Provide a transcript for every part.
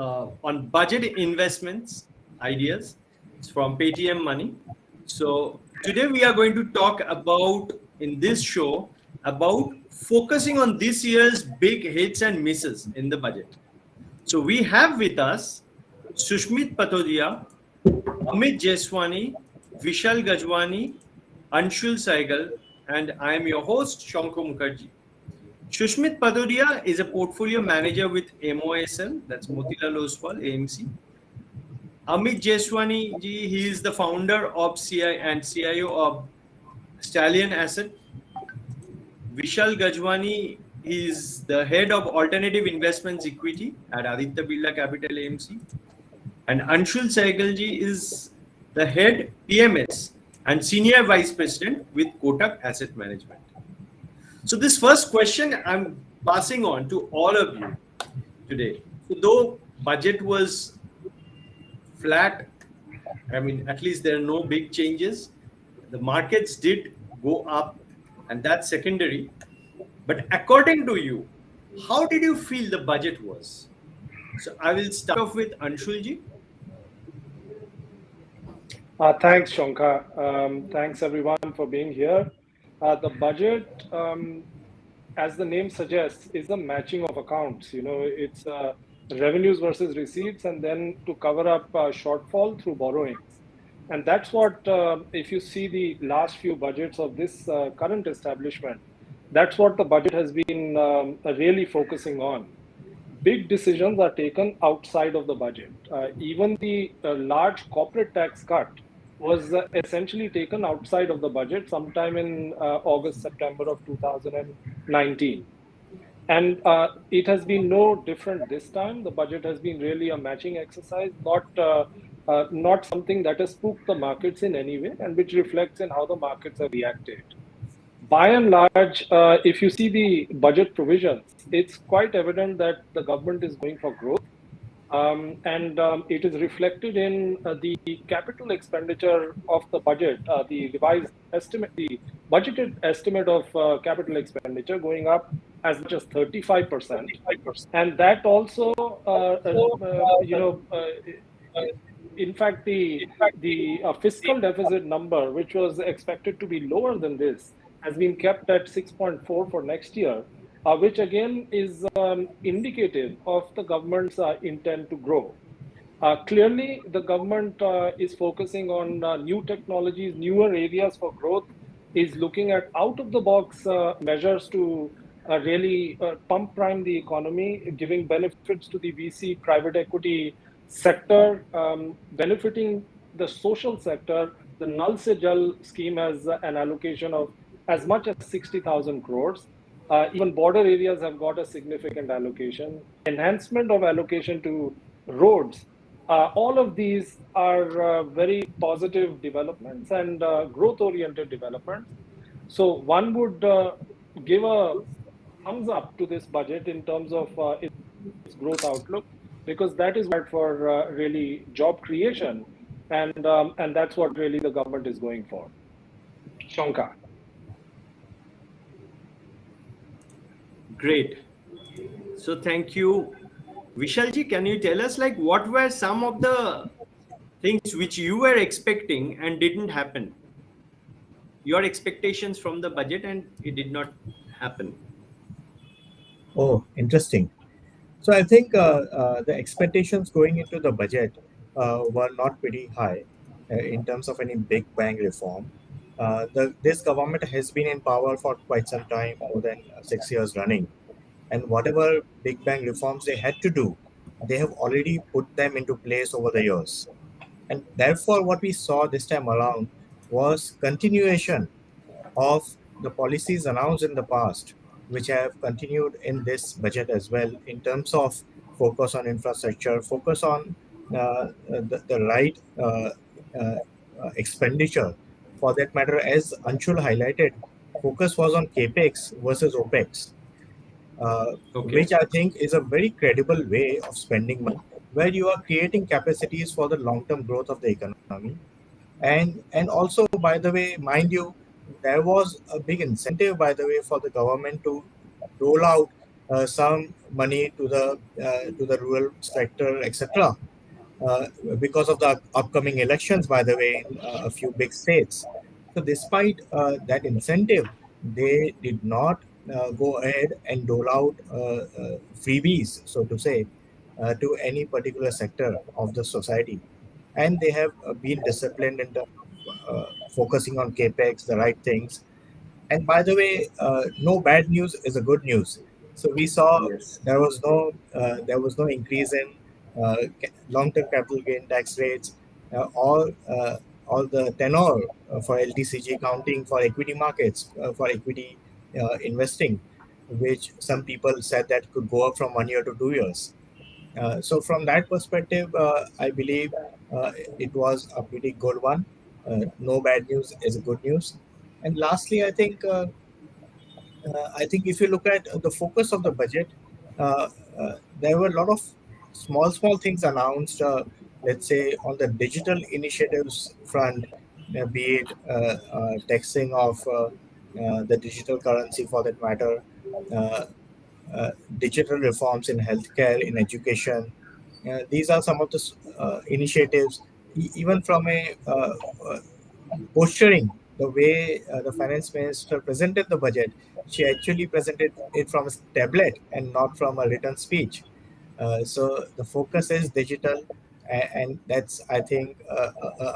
on budget investments ideas. It's from Paytm Money. So today we are going to talk about in this show about focusing on this year's big hits and misses in the budget. So we have with us Susmit Patodia, Amit Jeswani, Vishal Gajwani, Anshul Saigal, and I am your host Shanko Mukherjee. Susmit Patodia is a portfolio manager with MOSL, that's Motilal Oswal, AMC. Amit Jeswani ji, he is the founder of CI and CIO of Stallion Asset. Vishal Gajwani is the head of alternative investments equity at Aditya Birla Capital AMC. And Anshul Saigal ji is the head PMS and Senior Vice President with Kotak Asset Management. So this first question I'm passing on to all of you today. So though budget was flat, I mean, at least there are no big changes. The markets did go up and that's secondary. But according to you, how did you feel the budget was? So I will start off with Anshulji. Thanks, Shanka. Thanks everyone for being here. The budget, as the name suggests, is a matching of accounts. You know, it's revenues versus receipts, and then to cover up shortfall through borrowings. And that's what, if you see the last few budgets of this current establishment, that's what the budget has been really focusing on. Big decisions are taken outside of the budget. Even the large corporate tax cut was essentially taken outside of the budget sometime in August, September of 2019. And it has been no different this time. The budget has been really a matching exercise, not something that has spooked the markets in any way, and which reflects in how the markets have reacted. By and large, if you see the budget provisions, it's quite evident that the government is going for growth. It is reflected in the capital expenditure of the budget, the revised estimate, the budgeted estimate of capital expenditure going up as much as 35%. And that also, in fact, the fiscal deficit number, which was expected to be lower than this, has been kept at 6.4 for next year. Which again is indicative of the government's intent to grow. Clearly, the government is focusing on new technologies, newer areas for growth, is looking at out-of-the-box measures to really pump prime the economy, giving benefits to the VC private equity sector, benefiting the social sector. The Nal Se Jal scheme has an allocation of as much as 60,000 crores. Even border areas have got a significant allocation. Enhancement of allocation to roads. All of these are very positive developments and growth-oriented developments. So one would give a thumbs up to this budget in terms of its growth outlook, because that is what for really job creation, and that's what really the government is going for. Shanka. Great. So thank you. Vishalji, can you tell us like what were some of the things which you were expecting and didn't happen? Your expectations from the budget and it did not happen. Oh, interesting. So I think the expectations going into the budget were not pretty high in terms of any big bang reform. This government has been in power for quite some time, more than 6 years running. And whatever big bang reforms they had to do, they have already put them into place over the years. And therefore, what we saw this time around was continuation of the policies announced in the past, which have continued in this budget as well, in terms of focus on infrastructure, focus on the right expenditure. For that matter, as Anshul highlighted, focus was on CAPEX versus OPEX, which I think is a very credible way of spending money, where you are creating capacities for the long-term growth of the economy. And also, by the way, mind you, there was a big incentive, by the way, for the government to roll out some money to the rural sector, etc. Uh, because of the upcoming elections, by the way, in a few big states. So, despite that incentive, they did not go ahead and dole out freebies, so to say, to any particular sector of the society. And they have been disciplined in terms of focusing on capex, the right things. And by the way, no bad news is a good news. So we saw Yes. there was no increase in long-term capital gain tax rates. All the tenor for LTCG counting for equity markets for equity investing, which some people said that could go up from 1 year to 2 years. So from that perspective, I believe it was a pretty good one. No bad news is a good news. And lastly, I think if you look at the focus of the budget, uh, there were a lot of small things announced. Let's say on the digital initiatives front, be it taxing of the digital currency for that matter, uh, digital reforms in healthcare, in education. These are some of the initiatives, even from a posturing, the way the finance minister presented the budget, she actually presented it from a tablet and not from a written speech. So the focus is digital, and that's, I think,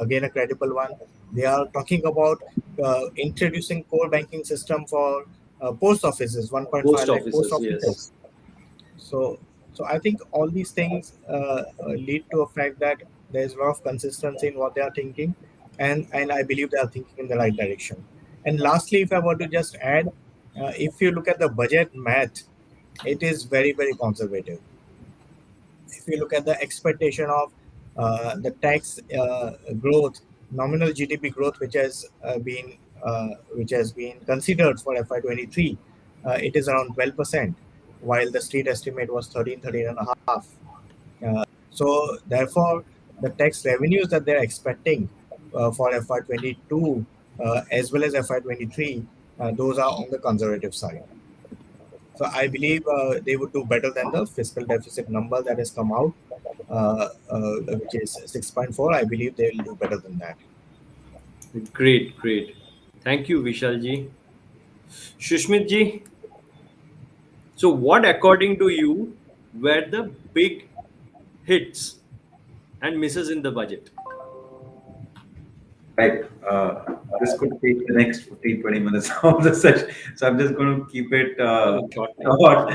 again a credible one. They are talking about introducing core banking system for post offices, 1.5 Post lakh post offices, yes. offices. So, so I think all these things lead to a fact that there's a lot of consistency in what they are thinking, and I believe they are thinking in the right direction. And lastly, if I were to just add, if you look at the budget math, it is very conservative. If you look at the expectation of the tax growth, nominal GDP growth, which has been considered for FY23, it is around 12%, while the state estimate was 13 and a half. So therefore, the tax revenues that they're expecting for FY22 as well as FY23, those are on the conservative side. So I believe they would do better than the fiscal deficit number that has come out, which is 6.4. I believe they will do better than that. Great, great. Thank you, Vishal ji. Shushmit ji, so what, according to you, were the big hits and misses in the budget? Right. This could take the next 15, 20 minutes of the session. So I'm just going to keep it Short time. short.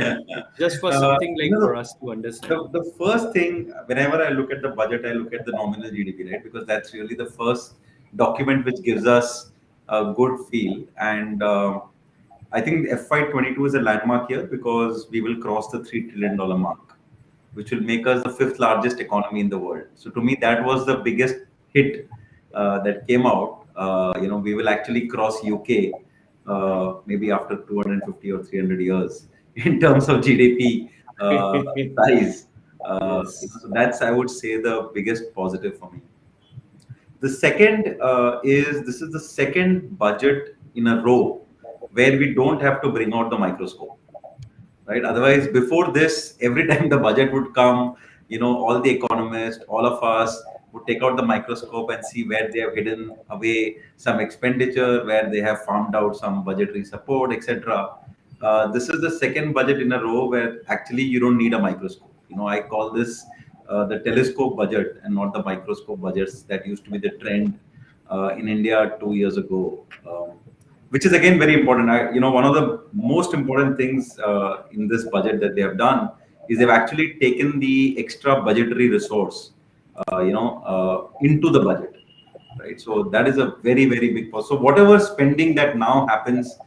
Just for something You like know, for us to understand. the first thing, whenever I look at the budget, I look at the nominal GDP, right? Because that's really the first document which gives us a good feel. And I think FY22 is a landmark year because we will cross the $3 trillion mark, which will make us the fifth largest economy in the world. So to me, that was the biggest hit that came out. We will actually cross UK maybe after 250 or 300 years in terms of GDP size. Yes. So that's, I would say, the biggest positive for me. The second is this is the second budget in a row where we don't have to bring out the microscope, right? Otherwise, before this, every time the budget would come, all the economists, all of us would take out the microscope and see where they have hidden away some expenditure, where they have farmed out some budgetary support, etc. This is the second budget in a row where actually you don't need a microscope. I call this the telescope budget and not the microscope budgets that used to be the trend in India 2 years ago. Which is again very important. One of the most important things in this budget that they have done is they've actually taken the extra budgetary resource, into the budget, right? So that is a very big plus. So whatever spending that now happens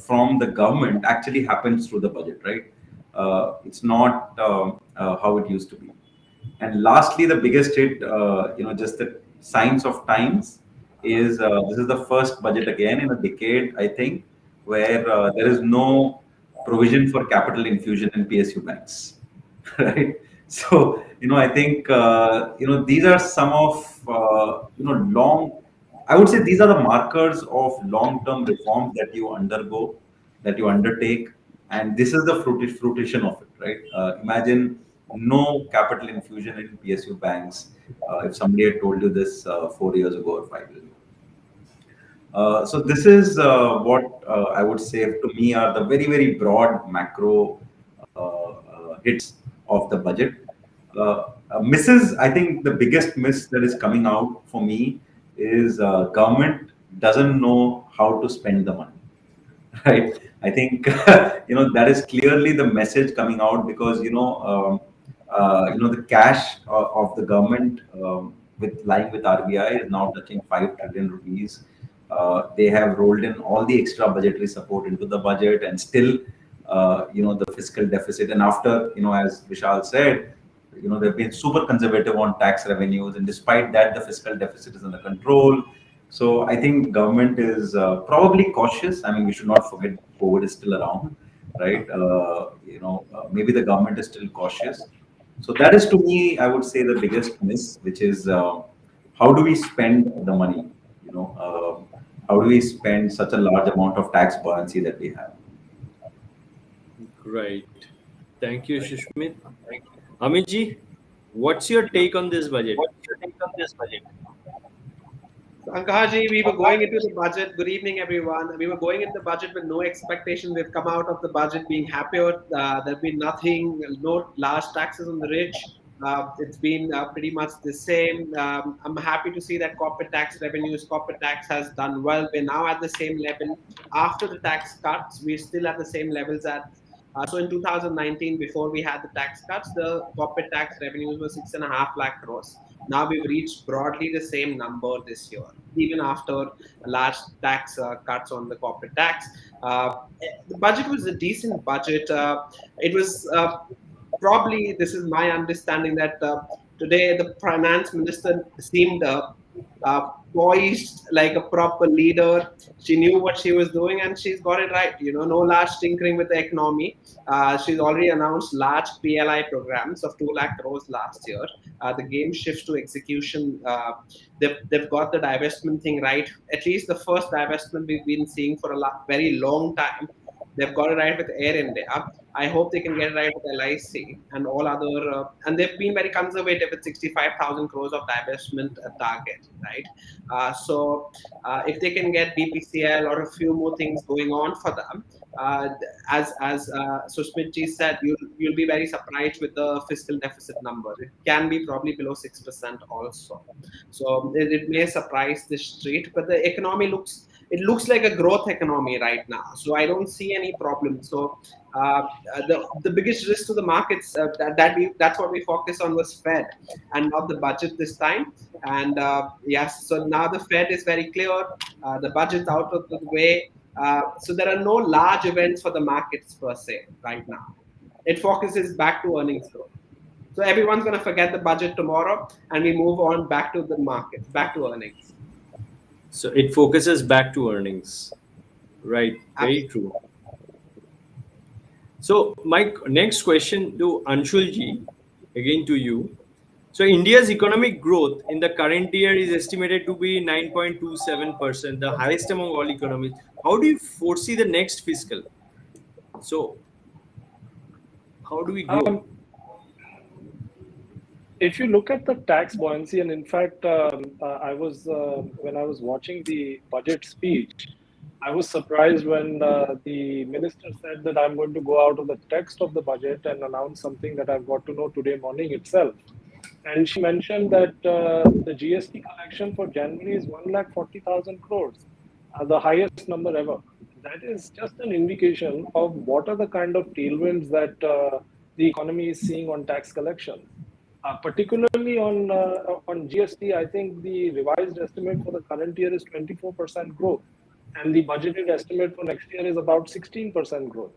from the government actually happens through the budget, right? It's not how it used to be. And lastly, the biggest hit, just the signs of times is this is the first budget again in a decade, I think, where there is no provision for capital infusion in PSU banks, right? So, I think, these are some of, I would say these are the markers of long-term reforms that you undergo, that you undertake, and this is the fruition of it, right? Imagine no capital infusion in PSU banks. If somebody had told you this 4 years ago or 5 years ago. So this is what I would say to me are the very, very broad macro hits of the budget. Misses, I think the biggest miss that is coming out for me is government doesn't know how to spend the money. Right? I think that is clearly the message coming out, because the cash of the government with lying with RBI is now touching 5 trillion rupees. They have rolled in all the extra budgetary support into the budget, and still the fiscal deficit. And after, as Vishal said, they've been super conservative on tax revenues, and despite that, the fiscal deficit is under control. So I think government is probably cautious. I mean, we should not forget COVID is still around, right? Maybe the government is still cautious. So that is, to me, I would say, the biggest miss, which is how do we spend the money? How do we spend such a large amount of tax buoyancy that we have? Right. Thank you, Susmit. Amitji, what's your take on this budget? Ankaji, we were going into the budget. Good evening, everyone. We were going into the budget with no expectation. We've come out of the budget being happier. There's been nothing, no large taxes on the rich. It's been pretty much the same. I'm happy to see that corporate tax has done well. We're now at the same level. After the tax cuts, we're still at the same levels so in 2019, before we had the tax cuts, the corporate tax revenues were 6.5 lakh crores. Now we've reached broadly the same number this year, even after large tax cuts on the corporate tax. The budget was a decent budget. It was probably, this is my understanding, that today the finance minister seemed poised like a proper leader. She knew what she was doing, and she's got it right. No large tinkering with the economy. She's already announced large PLI programs of 2 lakh crores last year. The game shifts to execution. They've got the divestment thing right. At least the first divestment we've been seeing for a very long time. They've got it right with Air India. I hope they can get it right with LIC and all other. And they've been very conservative with 65,000 crores of divestment target, right? So if they can get BPCL or a few more things going on for them, as Susmit ji said, you'll be very surprised with the fiscal deficit number. It can be probably below 6% also. So it may surprise the street, but the economy looks like a growth economy right now. So I don't see any problem. So the biggest risk to the markets that's what we focus on was Fed and not the budget this time. And yes, so now the Fed is very clear. The budget's out of the way. So there are no large events for the markets per se right now. It focuses back to earnings growth. So everyone's going to forget the budget tomorrow, and we move on back to the markets, back to earnings. So it focuses back to earnings. Right. Very true. So my next question to Anshul ji, again to you. So India's economic growth in the current year is estimated to be 9.27%, the highest among all economies. How do you foresee the next fiscal? So how do we grow? If you look at the tax buoyancy, and in fact, I was when I was watching the budget speech, I was surprised when the minister said that I'm going to go out of the text of the budget and announce something that I've got to know today morning itself. And she mentioned that the GST collection for January is 1,40,000 crores, the highest number ever. That is just an indication of what are the kind of tailwinds that the economy is seeing on tax collection. Particularly on GST, I think the revised estimate for the current year is 24% growth, and the budgeted estimate for next year is about 16% growth.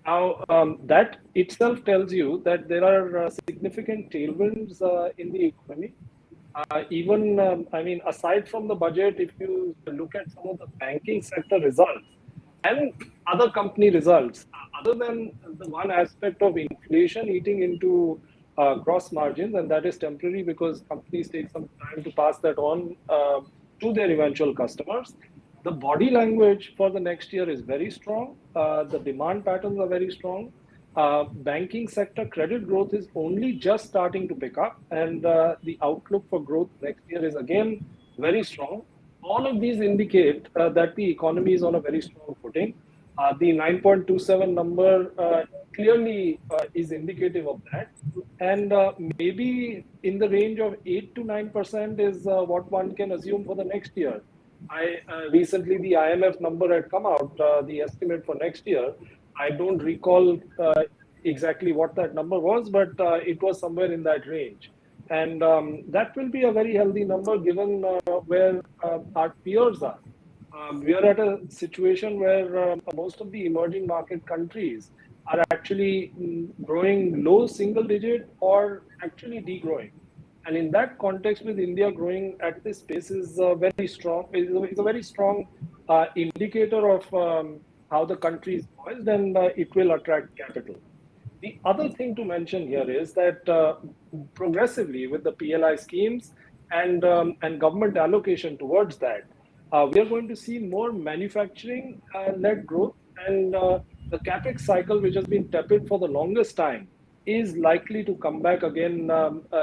Now, that itself tells you that there are significant tailwinds in the economy. Aside from the budget, if you look at some of the banking sector results and other company results, other than the one aspect of inflation eating into gross margins, and that is temporary because companies take some time to pass that on to their eventual customers. The body language for the next year is very strong. The demand patterns are very strong. Banking sector credit growth is only just starting to pick up, and the outlook for growth next year is again very strong. All of these indicate that the economy is on a very strong footing. The 9.27 number clearly is indicative of that. And maybe in the range of 8 to 9% is what one can assume for the next year. I recently the IMF number had come out, the estimate for next year. I don't recall exactly what that number was, but it was somewhere in that range. And that will be a very healthy number given where our peers are. We are at a situation where most of the emerging market countries are actually growing low single digit or actually degrowing. And in that context, with India growing at this pace is very strong. It's a very strong indicator of how the country is poised, and it will attract capital. The other thing to mention here is that progressively with the PLI schemes and government allocation towards that, we are going to see more manufacturing-led growth, and the capex cycle, which has been tepid for the longest time, is likely to come back again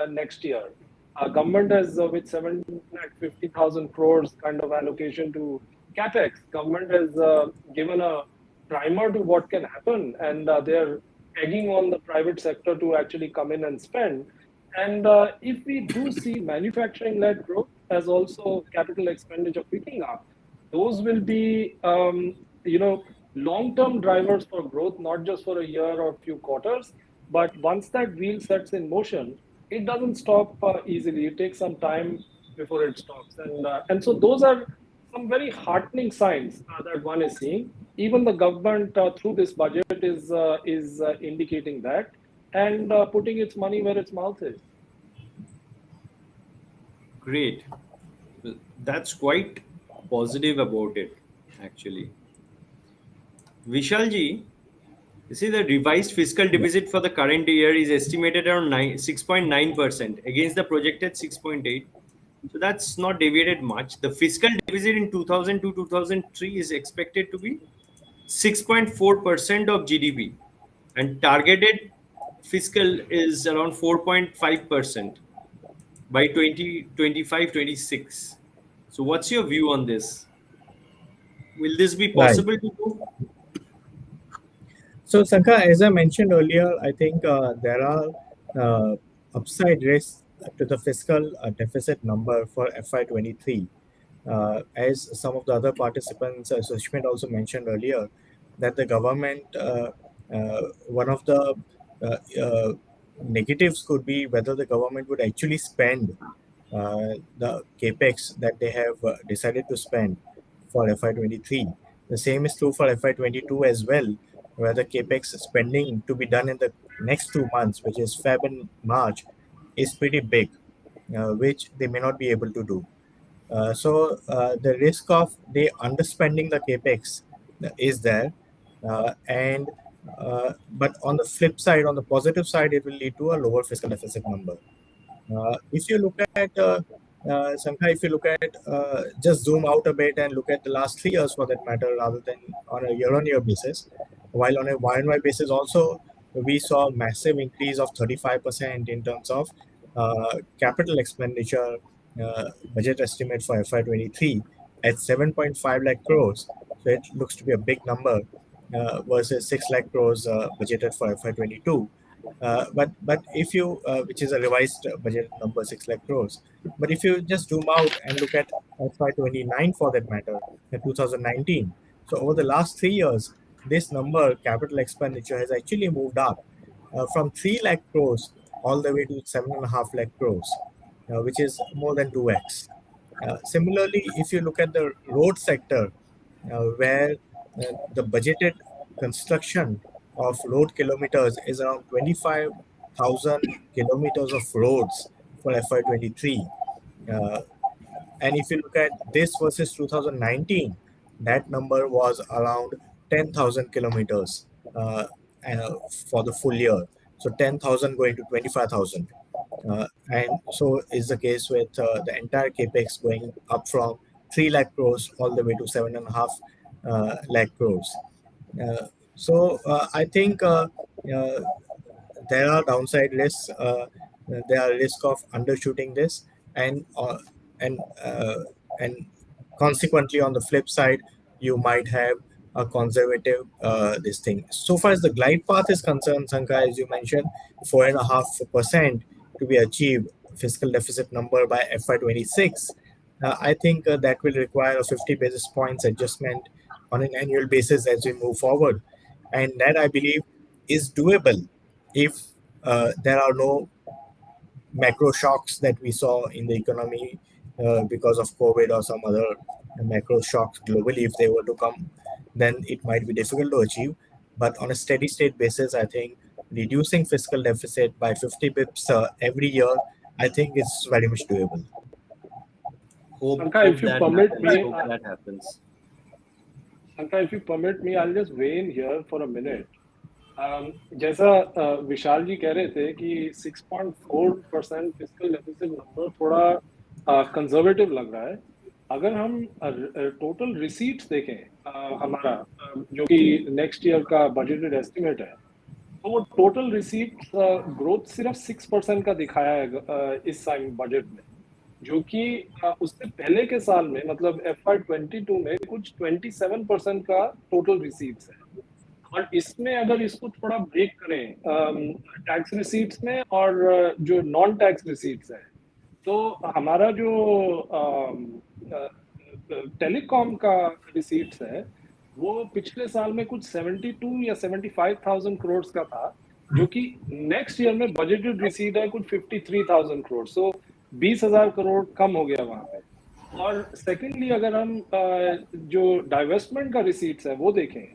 next year. Government has, with 750,000 crores kind of allocation to capex, government has given a primer to what can happen, and they're egging on the private sector to actually come in and spend. And if we do see manufacturing-led growth as also capital expenditure picking up, those will be, long-term drivers for growth, not just for a year or a few quarters. But once that wheel sets in motion, it doesn't stop easily. It takes some time before it stops. And so those are some very heartening signs that one is seeing. Even the government through this budget is indicating that and putting its money where its mouth is. Great. That's quite positive about it, actually. Vishalji, you see the revised fiscal deficit for the current year is estimated around 6.9% against the projected 6.8. So that's not deviated much. The fiscal deficit in 2002 2003 is expected to be 6.4% of GDP, and targeted fiscal is around 4.5% by 2025-26. So what's your view on this? Will this be possible to do? So, Sankha, as I mentioned earlier, I think there are upside risks to the fiscal deficit number for FY23. As some of the other participants, Susmit also mentioned earlier, that the government, one of the negatives could be whether the government would actually spend the capex that they have decided to spend for FY23. The same is true for FY22 as well, where the capex spending to be done in the next 2 months, which is Feb and March, is pretty big, which they may not be able to do. So the risk of they underspending the capex is there, but on the flip side, on the positive side, it will lead to a lower fiscal deficit number. If you look at Sankha, if you look at just zoom out a bit and look at the last 3 years for that matter, rather than on a year-on-year basis, while on a Y-on-Y basis also, we saw a massive increase of 35% in terms of capital expenditure budget estimate for FY23 at 7.5 lakh crores. So it looks to be a big number versus 6 lakh crores budgeted for FY22. But if you, which is a revised budget number, 6 lakh crores. But if you just zoom out and look at FY29 for that matter, in 2019. So over the last 3 years, this number, capital expenditure, has actually moved up from 3 lakh crores all the way to 7.5 lakh crores, which is more than 2x. Similarly, if you look at the road sector, where the budgeted construction of road kilometers is around 25,000 kilometers of roads for FY23. And if you look at this versus 2019, that number was around 10,000 kilometers for the full year. So 10,000 going to 25,000. And so is the case with the entire capex going up from 3 lakh crores all the way to 7.5 lakh crores. I think there are downside risks. There are risk of undershooting this, and and uh, and consequently, on the flip side, you might have a conservative this thing. So far as the glide path is concerned, Sanka, as you mentioned, 4.5% to be achieved fiscal deficit number by FY26. I think that will require a 50 basis points adjustment on an annual basis as we move forward, and that I believe is doable if there are no macro shocks that we saw in the economy because of COVID or some other macro shocks globally. If they were to come, then it might be difficult to achieve. But on a steady state basis, I think reducing fiscal deficit by 50 bips every year, I think it's very much doable. Shankar, if you permit me, Hope that happens. Shankar, if you permit me, I'll just weigh in here for a minute. जैसा विशाल जी कह रहे थे कि 6.4% fiscal deficit number थोड़ा conservative लग रहा है. अगर हम टोटल रिसीट्स देखें हमारा जो कि नेक्स्ट ईयर का बजटेड एस्टिमेट है, तो वो टोटल रिसीट्स ग्रोथ सिर्फ 6% का दिखाया है इस साल बजट में, जो कि उससे पहले के साल में मतलब FY22 में कुछ 27% का टोटल रिसीट्स है. और इसमें अगर इसको थोड़ा ब्रेक करें टैक्स रिसीट्स में और जो नॉन टैक्स रिसीट्स है, तो हमारा जो टेलीकॉम का रिसीट्स है वो पिछले साल में कुछ 72 या 75,000 करोड़ का था, जो कि नेक्स्ट ईयर में बजटेड रिसीट है कुछ 53,000 करोड़. सो 20,000 करोड़ कम हो गया वहां पे. और सेकेंडली अगर हम जो डाइवेस्टमेंट का रिसीट्स है वो देखें,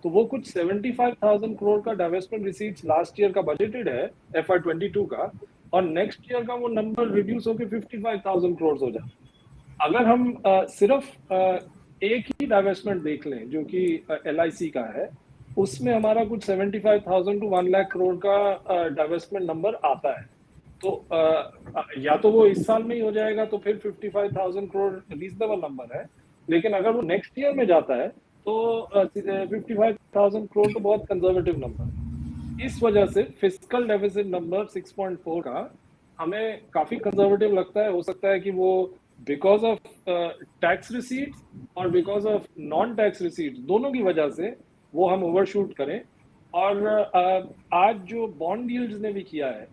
तो वो कुछ 75,000 करोड़ का डाइवेस्टमेंट रिसीट्स लास्ट ईयर का बजटेड है FY22 का, और नेक्स्ट ईयर का वो नंबर रिड्यूस होकर 55,000 करोड़ हो जाए. अगर हम सिर्फ एक ही डाइवेस्टमेंट देख लें जो कि LIC का है, उसमें हमारा कुछ 75,000 to 1 लाख करोड़ का डाइवेस्टमेंट नंबर आता है. तो या तो वो इस साल में ही हो जाएगा तो फिर 55,000 करोड़ रीजनेबल नंबर है, लेकिन अगर वो नेक्स्ट ईयर में जाता है तो 55,000 करोड़ तो बहुत कंजर्वेटिव नंबर है. इस वजह से फिस्कल डेफिसिट नंबर 6.4 का हमें काफी कंजर्वेटिव लगता है. हो सकता है कि वो बिकॉज ऑफ टैक्स रिसीट्स और because of non tax receipts दोनों की वजह से वो हम ओवरशूट करें. और आज जो बॉन्ड यील्ड्स ने भी किया है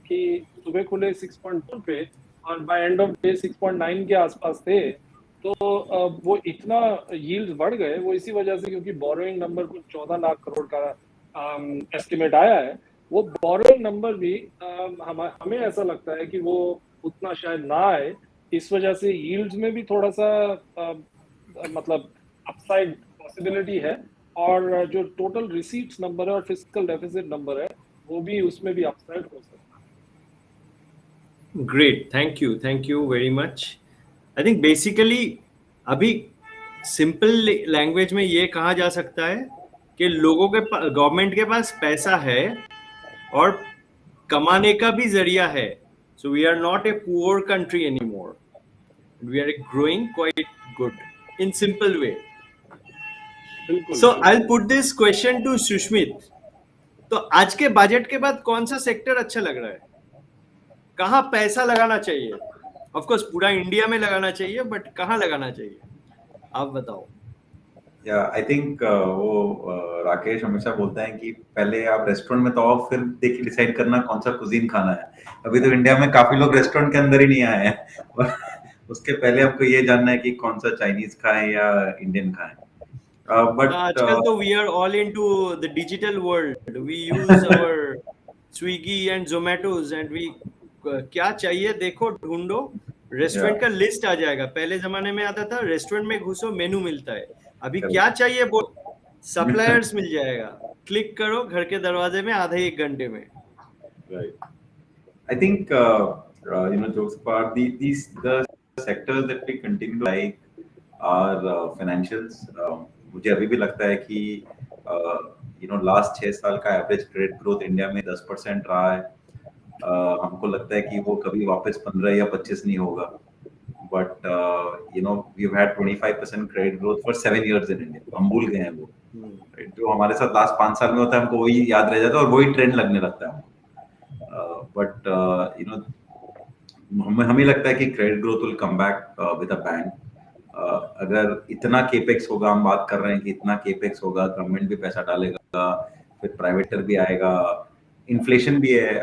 कि सुबह खुले 6.4 पे और बाय एंड ऑफ डे 6.9 के आसपास थे, तो वो इतना यील्ड्स बढ़ गए वो इसी वजह से क्योंकि बोरोइंग नंबर कुछ 14 लाख करोड़ का एस्टिमेट आया है. वो बोरोइंग नंबर भी हमें ऐसा लगता है कि वो उतना शायद ना आए. इस वजह से यील्ड्स में भी थोड़ा सा मतलब अपसाइड पॉसिबिलिटी है, और जो टोटल रिसीट्स नंबर है और फिस्कल डेफिसिट नंबर है वो भी उसमें भी अपसाइड हो सकता है. Great, thank you very much. I think basically अभी सिंपल लैंग्वेज में ये कहा जा सकता है कि लोगों के गवर्नमेंट के पास पैसा है और कमाने का भी जरिया है. So we are not a poor country any more, we are growing quite good in simple way. So I'll put this question to Sushmit. तो आज के बजट के बाद कौन सा सेक्टर अच्छा लग रहा है, कहाँ पैसा लगाना चाहिए? ऑफ कोर्स पूरा इंडिया में लगाना चाहिए, बट कहाँ लगाना चाहिए आप बताओ. या आई थिंक वो राकेश हमेशा बोलता है कि पहले आप रेस्टोरेंट में तो आओ, फिर देखिए डिसाइड करना कौन सा कुजीन खाना है. अभी तो इंडिया में काफी लोग रेस्टोरेंट के अंदर ही नहीं आए हैं और उसके पहले आपको ये जानना है कि कौन सा चाइनीज खाएं या इंडियन खाएं. But आजकल तो we are all into the digital world. We use our Swiggy and Zomatos and we क्या चाहिए देखो ढूंढो, रेस्टोरेंट का लिस्ट आ जाएगा. पहले जमाने में आता था रेस्टोरेंट में घुसो मेनू मिलता है. अभी क्या चाहिए वो सप्लायर्स मिल जाएगा, क्लिक करो घर के दरवाजे में आधे एक घंटे में. Right. I think jokes apart, the sectors that we continue to like are financials. मुझे अभी भी लगता है कि लास्ट 6 साल का एवरेज क्रेडिट ग्रोथ इंडिया में 10% रहा है. हमको लगता है कि वो कभी वापस 15 या 25 नहीं होगा. but we've had 25% credit growth for 7 years in India. हम भूल गए हैं वो, right? जो हमारे साथ लास्ट 5 साल में होता है हमको वही याद रह जाता है और वही ट्रेंड लगने लगता है हमको. बट हमें लगता है कि credit growth will come back with a bang. अगर इतना केपेक्स होगा, हम बात कर रहे हैं कि इतना केपेक्स होगा, गवर्नमेंट भी पैसा डालेगा, फिर प्राइवेट भी आएगा, इन्फ्लेशन भी है.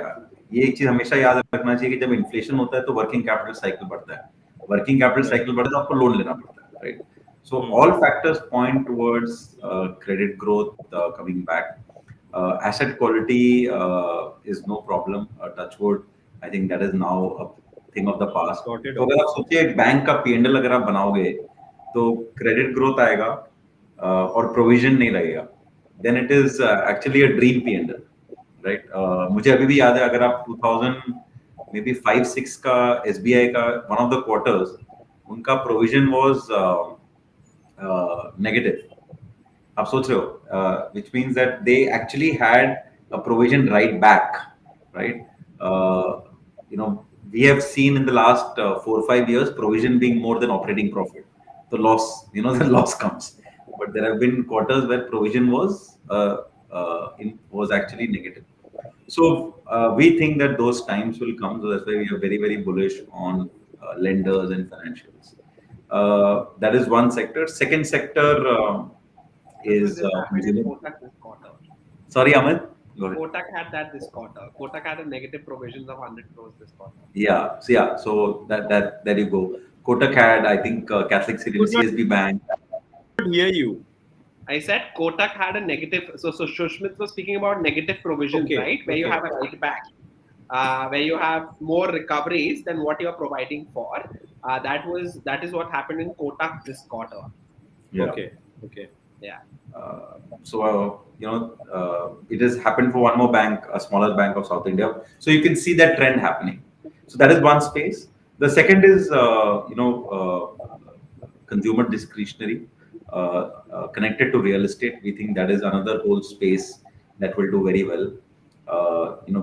ये एक चीज हमेशा याद रखना चाहिए कि जब इन्फ्लेशन होता है तो वर्किंग कैपिटल साइकिल बढ़ता है. वर्किंग कैपिटल साइकिल बढ़ता है तो आपको लोन लेना पड़ता है, right? So all factors point towards credit growth coming back. Asset quality is no problem. Touch wood, I think that is now a thing of the past. तो अगर आप सोचिए एक बैंक का P&L अगर आप बनाओगे तो क्रेडिट ग्रोथ आएगा और प्रोविजन नहीं लगेगा, then it is actually a dream P&L, right? मुझे अभी भी याद है, अगर आप 2000 maybe 5-6 का SBI का one of the quarters, उनका प्रोविजन was negative. आप सोच रहे हो, which means that they actually had a provision right back, right? We have seen in the last 4 or 5 years provision being more than operating profit. The loss, the loss comes. But there have been quarters where provision was actually negative. So we think that those times will come. So that's why we are very, very bullish on lenders and financials. That is one sector. Second sector is Kotak this quarter. sorry, Amit. Go ahead. Kotak had that this quarter. Kotak had a negative provisions of 100 crores this quarter. Yeah. So that there you go. Kotak had, I think, Catholic City, CSB Bank. I could hear you. I said Kotak had a negative. So Susmit was speaking about negative provisions, Okay, right? Where you have a write back, where you have more recoveries than what you are providing for. That is what happened in Kotak this quarter. Yeah. Okay. Yeah. It has happened for one more bank, a smaller bank of South India. So you can see that trend happening. So that is one space. The second is, consumer discretionary, connected to real estate. We think that is another whole space that will do very well.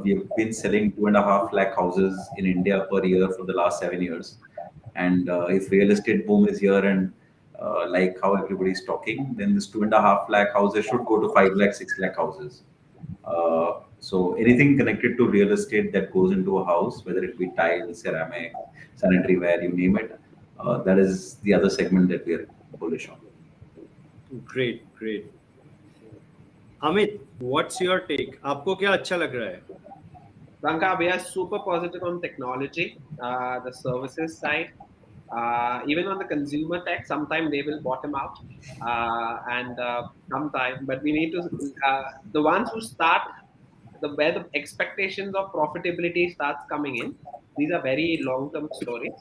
We have been selling 2.5 lakh houses in India per year for the last 7 years. And if real estate boom is here and like how everybody is talking, then this 2.5 lakh houses should go to 5 lakh, 6 lakh houses. So anything connected to real estate that goes into a house, whether it be tiles, ceramic, sanitary ware, you name it, that is the other segment that we are bullish on. Great. Amit, what's your take? आपको क्या अच्छा लग रहा है? Ranka, we are super positive on technology, the services side. Even on the consumer tech, sometime they will bottom out, and sometime. But we need to the ones who start where the expectations of profitability starts coming in. These are very long-term stories,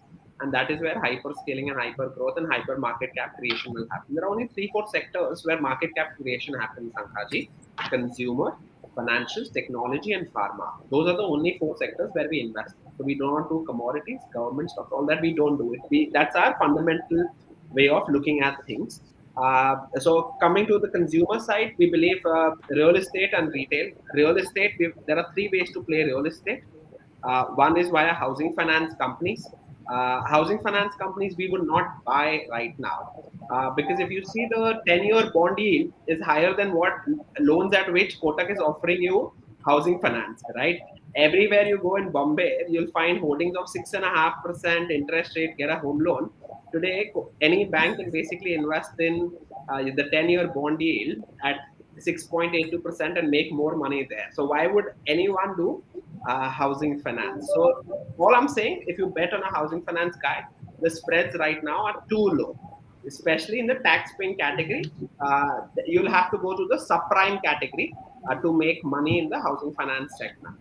and that is where hyper scaling and hyper growth and hyper market cap creation will happen. There are only 3-4 sectors where market cap creation happens, Sankaji: consumer, financials, technology, and pharma. Those are the only 4 sectors where we invest. So we do not do commodities, government stocks, all that we don't do it. That's our fundamental way of looking at things. So coming to the consumer side, we believe real estate and retail. Real estate, there are 3 ways to play real estate. One is via housing finance companies. Housing finance companies we would not buy right now, because if you see the 10-year bond yield is higher than what loans at which Kotak is offering you housing finance, right? Everywhere you go in Bombay, you'll find holdings of 6.5% interest rate, get a home loan. Today, any bank can basically invest in the 10-year bond yield at 6.82% and make more money there. So why would anyone do housing finance? So all I'm saying, if you bet on a housing finance guy, the spreads right now are too low, especially in the tax paying category. You'll have to go to the subprime category to make money in the housing finance segment.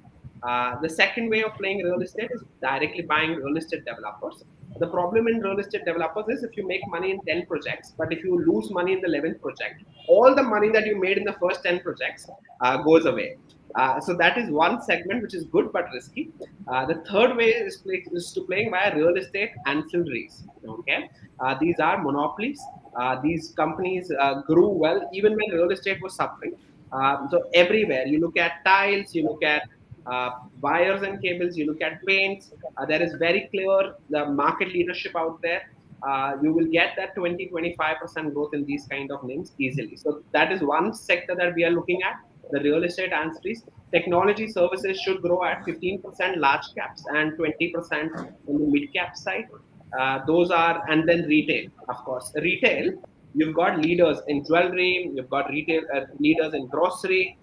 The second way of playing real estate is directly buying real estate developers. The problem in real estate developers is if you make money in 10 projects, but if you lose money in the 11th project, all the money that you made in the first 10 projects goes away. So that is one segment which is good but risky. The third way is to playing via real estate ancillaries. Okay, these are monopolies. These companies grew well even when real estate was suffering. So everywhere you look at tiles, you look at Wires and cables, you look at paints. There is very clear the market leadership out there. You will get that 20-25% growth in these kind of names easily. So that is one sector that we are looking at, the real estate ancillaries. Technology services should grow at 15% large caps and 20% on the mid cap side. Those are, and then retail, of course. Retail, you've got leaders in jewelry, you've got retail leaders in grocery,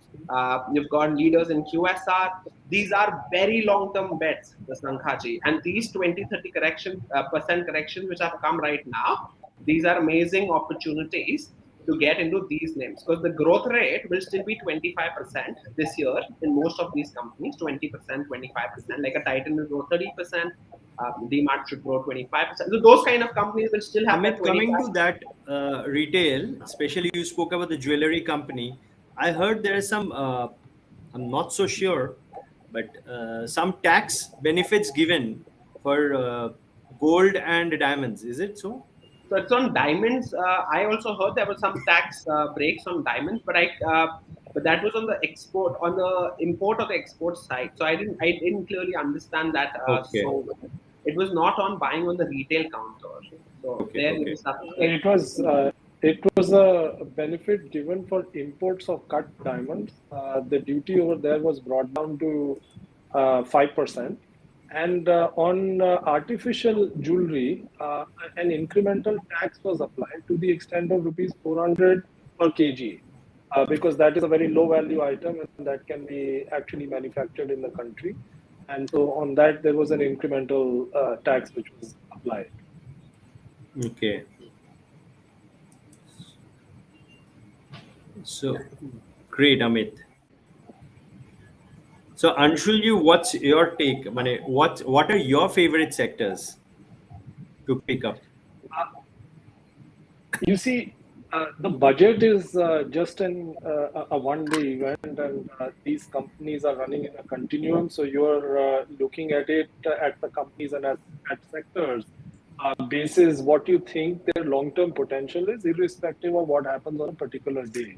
you've got leaders in QSR. These are very long-term bets, the Sankhaji. And these 20-30 percent corrections which have come right now, these are amazing opportunities to get into these names, because the growth rate will still be 25% this year in most of these companies. 20%, 25%. Like a Titan will grow 30%. DMart should grow 25%. So those kind of companies will still have. Amit, coming to that retail, especially you spoke about the jewelry company. I heard there is some, I'm not so sure, but some tax benefits given for gold and diamonds. Is it so? So it's on diamonds. I also heard there was some tax breaks on diamonds, but but that was on the export, on the import or the export side. So I didn't clearly understand that. Okay. So it was not on buying on the retail counter. So Okay. It was a benefit given for imports of cut diamonds. The duty over there was brought down to 5%. And on artificial jewelry, an incremental tax was applied to the extent of rupees 400 per kg, because that is a very low value item and that can be actually manufactured in the country. And so on that, there was an incremental tax which was applied. Okay. So great, Amit. So Anshul, what's your take? What are your favorite sectors to pick up? You see, the budget is just a one-day event, and these companies are running in a continuum. So you're looking at it at the companies and at sectors basis what you think their long-term potential is, irrespective of what happens on a particular day.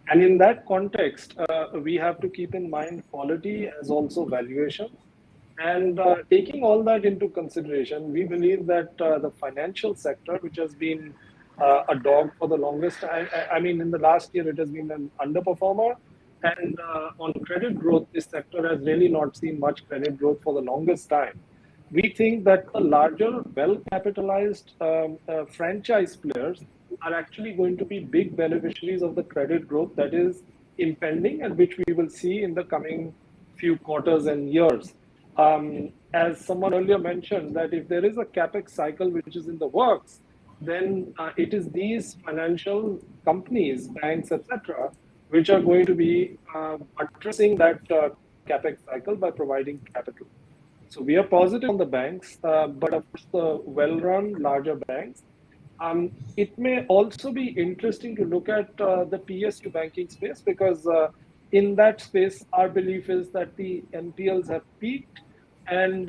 And in that context, we have to keep in mind quality as also valuation. And taking all that into consideration, we believe that the financial sector, which has been a dog for the longest time, I mean, in the last year, it has been an underperformer. And on credit growth, this sector has really not seen much credit growth for the longest time. We think that the larger, well-capitalized franchise players are actually going to be big beneficiaries of the credit growth that is impending and which we will see in the coming few quarters and years. As someone earlier mentioned, that if there is a capex cycle which is in the works, then it is these financial companies, banks, etc., which are going to be addressing that capex cycle by providing capital. So we are positive on the banks, but of course the well-run larger banks. It may also be interesting to look at the PSU banking space, because in that space, our belief is that the NPLs have peaked and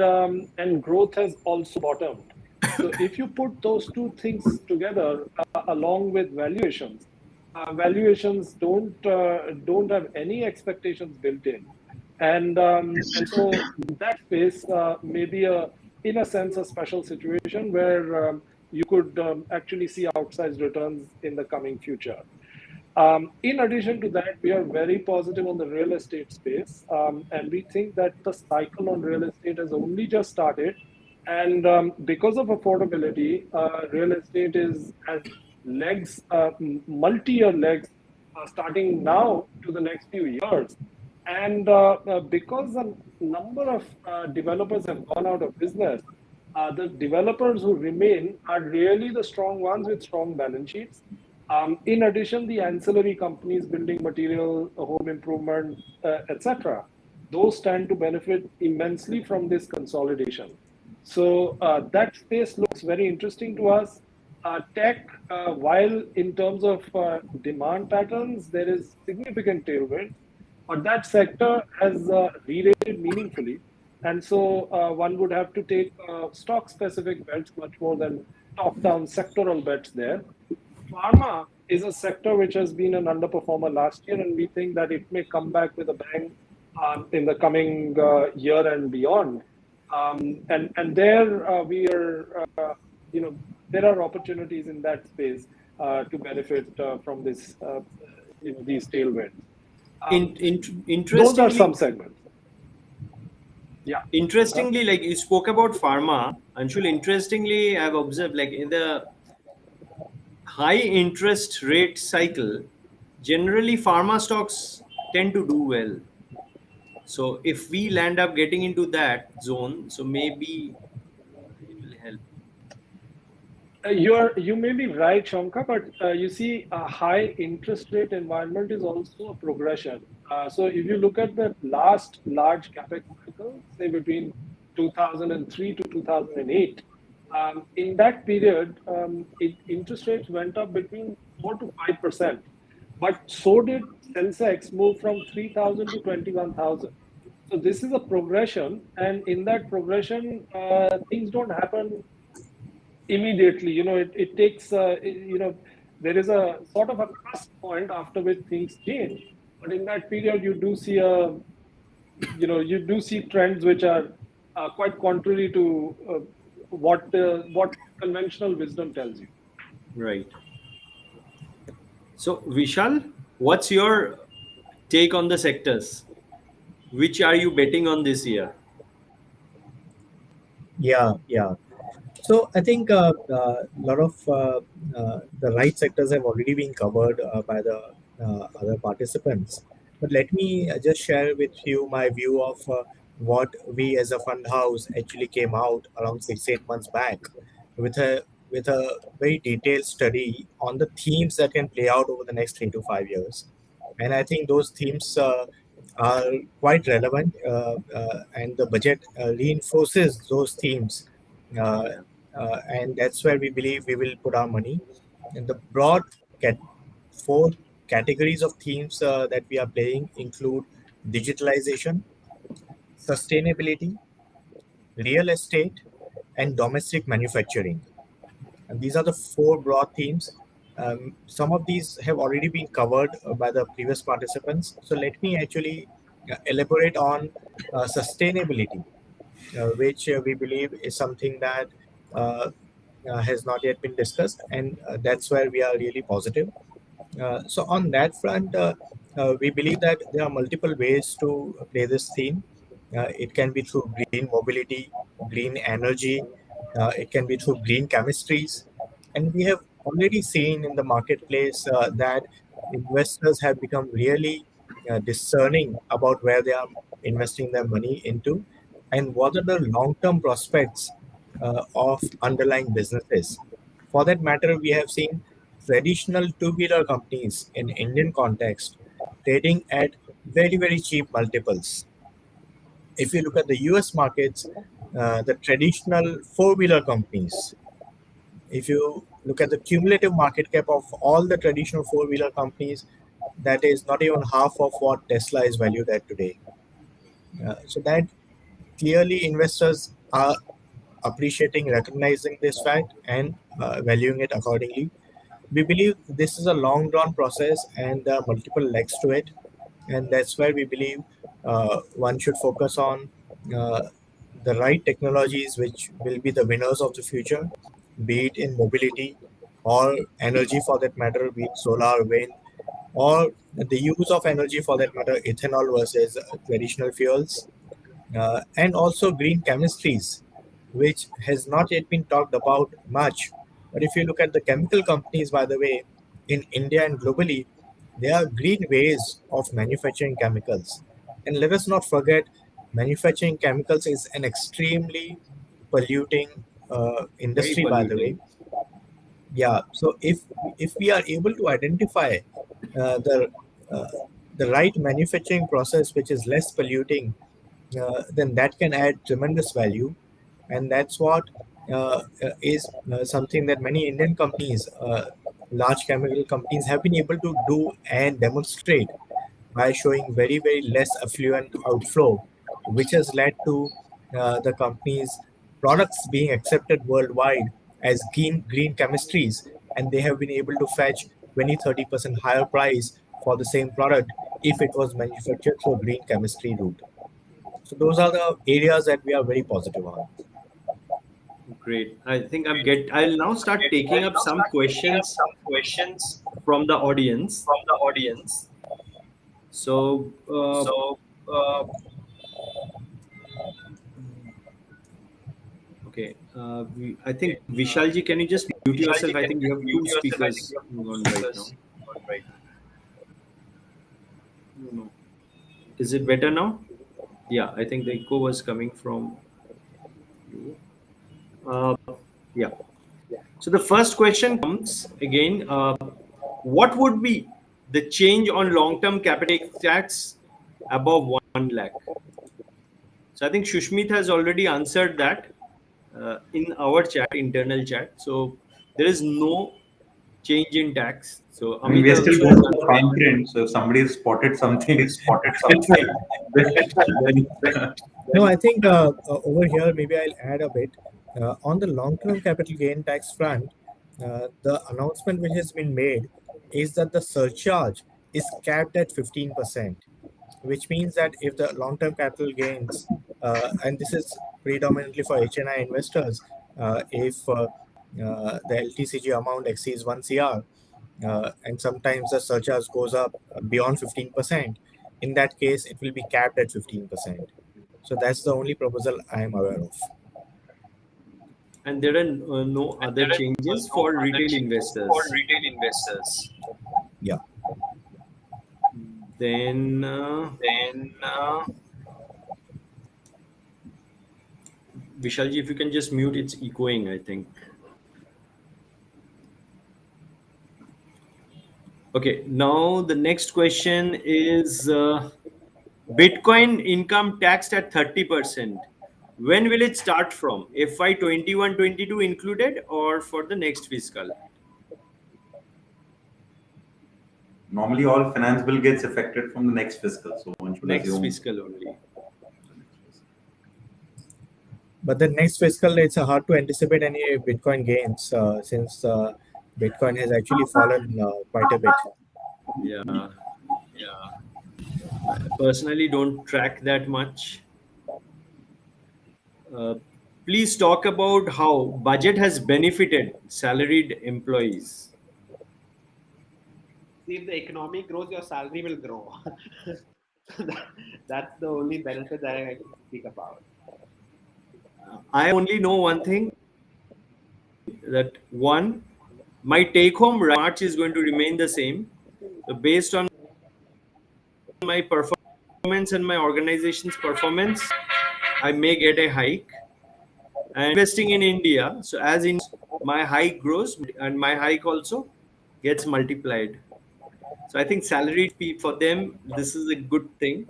growth has also bottomed. So if you put those two things together along with valuations, valuations don't have any expectations built in, and so that space may be in a sense a special situation where you could actually see outsized returns in the coming future. In addition to that, we are very positive on the real estate space, and we think that the cycle on real estate has only just started. And because of affordability, real estate has legs, multi-year legs, starting now to the next few years. And because a number of developers have gone out of business, the developers who remain are really the strong ones with strong balance sheets. In addition, the ancillary companies, building material, home improvement, etc., those stand to benefit immensely from this consolidation. So that space looks very interesting to us. Tech, while in terms of demand patterns, there is significant tailwind, but that sector has re-rated meaningfully. And so one would have to take stock-specific bets much more than top-down sectoral bets there. Pharma is a sector which has been an underperformer last year, and we think that it may come back with a bang in the coming year and beyond. And there we are, there are opportunities in that space to benefit from this, these tailwinds. Those are some segments. Yeah. Interestingly, like you spoke about pharma, Anshul, interestingly, I've observed like in the high interest rate cycle, generally pharma stocks tend to do well. So if we land up getting into that zone, so maybe it will help. You may be right, Shanka, but you see, a high interest rate environment is also a progression. So if you look at the last large capex cycle, say between 2003 to 2008, in that period, interest rates went up between 4 to 5%, but so did Sensex move from 3,000 to 21,000. So this is a progression, and in that progression, things don't happen immediately. It takes, there is a sort of a cusp point after which things change. But in that period, you do see trends which are quite contrary to what conventional wisdom tells you. Right. So Vishal, what's your take on the sectors? Which are you betting on this year? Yeah. So I think a lot of the right sectors have already been covered by the other participants. But let me just share with you my view of what we as a fund house actually came out around 6-8 months back with a very detailed study on the themes that can play out over the next 3 to 5 years. And I think those themes are quite relevant, and the budget reinforces those themes. Uh, and that's where we believe we will put our money. And the broad four categories of themes that we are playing include digitalization, sustainability, real estate, and domestic manufacturing. And these are the four broad themes. Some of these have already been covered by the previous participants. So let me actually elaborate on sustainability, which we believe is something that uh, has not yet been discussed, and that's where we are really positive. So on that front, we believe that there are multiple ways to play this theme. It can be through green mobility, green energy, it can be through green chemistries, and we have already seen in the marketplace that investors have become really discerning about where they are investing their money into and what are the long-term prospects of underlying businesses. For that matter, we have seen traditional two-wheeler companies in Indian context trading at very, very cheap multiples. If you look at the US markets, the traditional four-wheeler companies, if you look at the cumulative market cap of all the traditional four-wheeler companies, that is not even half of what Tesla is valued at today. So that clearly investors are appreciating, recognizing this fact, and valuing it accordingly. We believe this is a long drawn process and there are multiple legs to it. And that's where we believe one should focus on uh, the right technologies which will be the winners of the future, be it in mobility or energy for that matter, be it solar, wind, or the use of energy for that matter, ethanol versus traditional fuels, and also green chemistries, which has not yet been talked about much. But if you look at the chemical companies, by the way, in India and globally, there are green ways of manufacturing chemicals. And let us not forget, manufacturing chemicals is an extremely polluting Very industry, by the way. polluting. Yeah. So if we are able to identify uh, the uh, the right manufacturing process which is less polluting, then that can add tremendous value, and that's what is something that many Indian companies, large chemical companies, have been able to do and demonstrate by showing very, very less affluent outflow, which has led to the company's products being accepted worldwide as green chemistries, and they have been able to fetch 20-30% higher price for the same product if it was manufactured through green chemistry route. So those are the areas that we are very positive on. Great. I think I'll now start taking up some questions from the audience. So, okay. I think Vishalji, can you just mute yourself? I think you have two speakers going on right now. No. Is it better now? Yeah, I think the echo was coming from you. Yeah. So the first question comes again. What would be the change on long-term capital tax above 1 lakh? So I think Susmit has already answered that in our chat, internal chat. So there is no change in tax. So I mean, we Amit are still also going has to the fine print. So if somebody has spotted something, then No, I think over here, maybe I'll add a bit. On the long-term capital gain tax front, the announcement which has been made is that the surcharge is capped at 15%, which means that if the long-term capital gains, and this is predominantly for HNI investors, if the LTCG amount exceeds 1 CR, and sometimes the surcharge goes up beyond 15%, in that case, it will be capped at 15%. So that's the only proposal I am aware of. and there are no other changes for retail investors. Yeah. Then Vishalji, if you can just mute, it's echoing, I think. Okay, now the next question is Bitcoin income taxed at 30%. When will it start from? FY 21-22 included or for the next fiscal? normally all finance bill gets affected from the next fiscal. So one should Next assume fiscal only. But the next fiscal, it's hard to anticipate any Bitcoin gains since Bitcoin has actually fallen quite a bit. Yeah. I personally don't track that much. Please talk about how budget has benefited salaried employees. See, if the economy grows, your salary will grow. That's the only benefit that I can speak about. I only know one thing, that one, my take home March is going to remain the same. So based on my performance and my organization's performance, I may get a hike. And investing in India, so as in my hike grows and my hike also gets multiplied. So I think salaried people, for them, this is a good thing.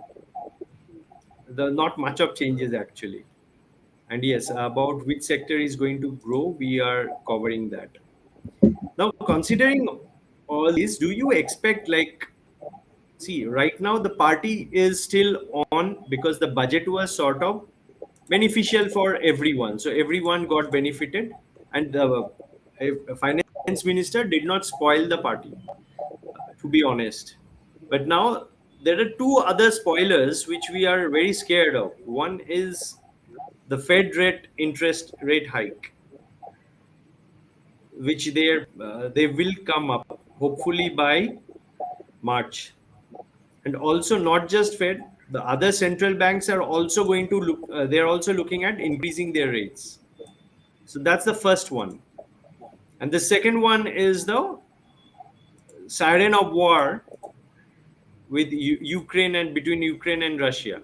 Not much of changes actually. And yes, about which sector is going to grow, we are covering that. Now, considering all these, do you expect, like, see, right now the party is still on because the budget was sort of beneficial for everyone. So everyone got benefited, and the finance minister did not spoil the party, to be honest. But now there are two other spoilers which we are very scared of. One is the Fed rate interest rate hike, which they will come up hopefully by March. And also not just Fed, the other central banks are also going to look. They are also looking at increasing their rates. So that's the first one. And the second one is the siren of war with Ukraine and between Ukraine and Russia.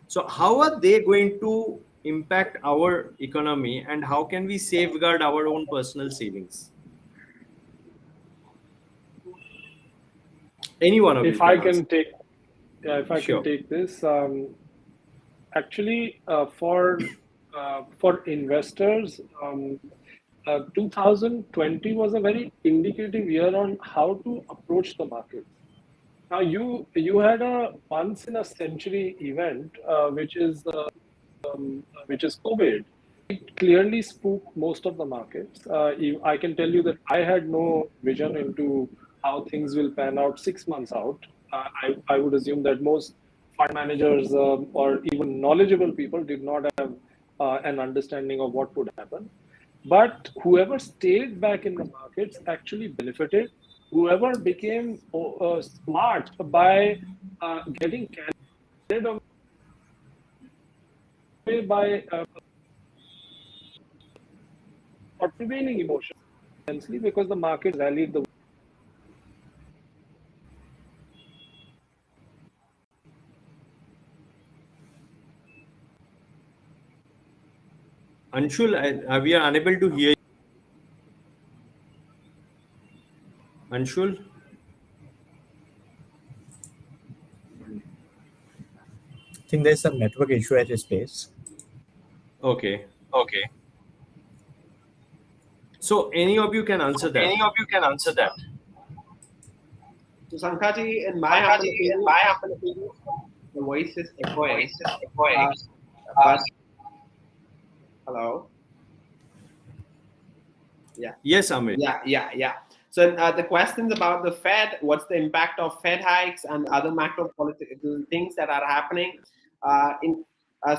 So how are they going to impact our economy, and how can we safeguard our own personal savings? Any one of you If I can can answer. take, yeah, if I Sure. can take this, actually, for investors, 2020 was a very indicative year on how to approach the markets. Now, you had a once in a century event, which is COVID. It clearly spooked most of the markets. I can tell you that I had no vision into how things will pan out 6 months out. I would assume that most fund managers or even knowledgeable people did not have an understanding of what would happen. But whoever stayed back in the markets actually benefited. Whoever became smart by getting carried away by or prevailing emotions, because the market rallied the. Anshul, we are unable to hear you. Anshul? I think there's some network issue at his place. Okay. So any of you can answer that. So Sankhaji, in my humble opinion, the voice is echoing. But hello. Yeah. Yes, Amit. Yeah. So the questions about the Fed, what's the impact of Fed hikes and other macro political things that are happening?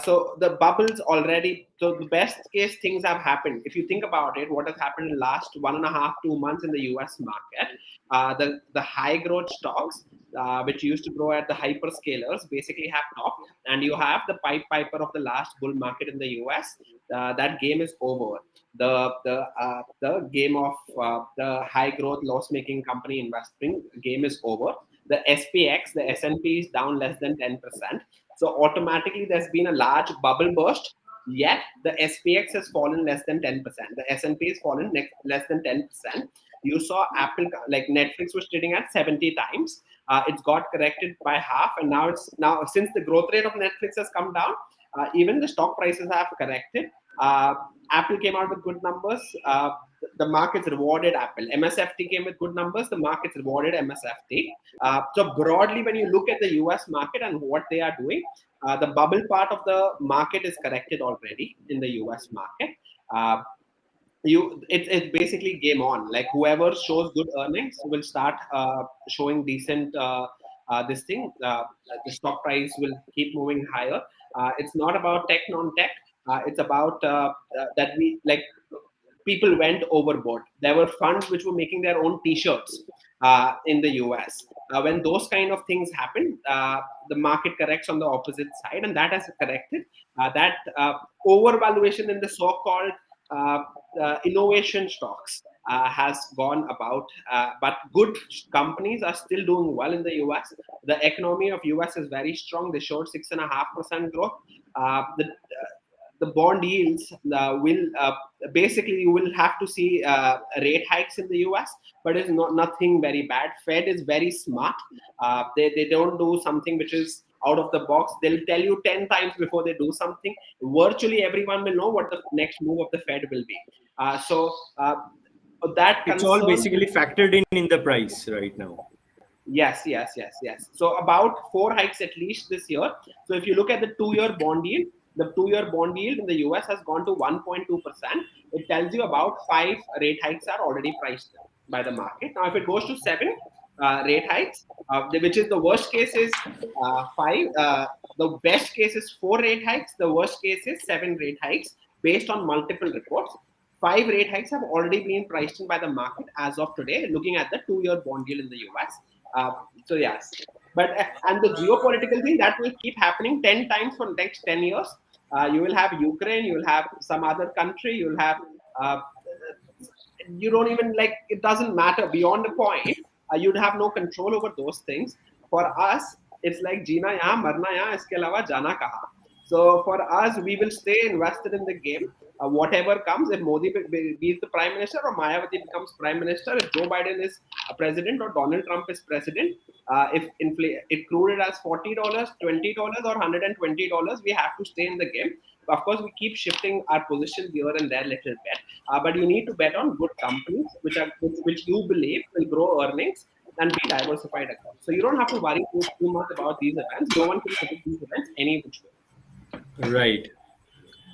So the bubbles already. So the best case things have happened. If you think about it, what has happened in the last 1.5 2 months in the U.S. market, the high growth stocks, which used to grow at the hyperscalers, basically have topped, and you have the piper of the last bull market in the U.S. That game is over. The game of the high growth loss making company investing game is over. The SPX, the S&P is down less than 10%. So automatically there's been a large bubble burst. Yet the SPX has fallen less than 10%. The S&P has fallen less than 10%. You saw Apple, like Netflix was trading at 70 times. It's got corrected by half, and now since the growth rate of Netflix has come down, even the stock prices have corrected. Apple came out with good numbers. The markets rewarded Apple. MSFT came with good numbers. The markets rewarded MSFT. So broadly, when you look at the US market and what they are doing, the bubble part of the market is corrected already in the US market. It's basically game on. Like whoever shows good earnings will start showing decent this thing. The stock price will keep moving higher. It's not about tech, non-tech. It's about that we like people went overboard. There were funds which were making their own T-shirts in the US. When those kind of things happen, the market corrects on the opposite side, and that has corrected. That overvaluation in the so-called innovation stocks has gone about, but good companies are still doing well in the US. The economy of US is very strong. They showed 6.5% growth. The bond yields will basically you will have to see rate hikes in the US, but it's nothing very bad. Fed is very smart. They don't do something which is out of the box. They'll tell you 10 times before they do something. Virtually everyone will know what the next move of the Fed will be. So that it's all basically factored in the price right now. Yes. So about 4 hikes at least this year. So if you look at the 2-year bond yield, the 2-year bond yield in the US has gone to 1.2%. It tells you about 5 rate hikes are already priced by the market. Now, if it goes to 7 rate hikes, which is the worst case is 5. The best case is 4 rate hikes. The worst case is 7 rate hikes based on multiple reports. 5 rate hikes have already been priced in by the market as of today, looking at the 2-year bond yield in the US. So yes, but and the geopolitical thing that will keep happening 10 times for next 10 years. You will have Ukraine, you will have some other country, you will have you don't even like it doesn't matter beyond a point. You'd have no control over those things. For us, it's like Jeena yahan, marna yahan, iske alawa jana kahan. So for us, we will stay invested in the game. Whatever comes, if Modi be the prime minister or Mayawati becomes prime minister, if Joe Biden is president or Donald Trump is president, if it crude as $40, $20 or $120, we have to stay in the game. Of course, we keep shifting our position here and there a little bit, but you need to bet on good companies which you believe will grow earnings and be diversified across. So you don't have to worry too much about these events. No one can predict these events any which way. Right.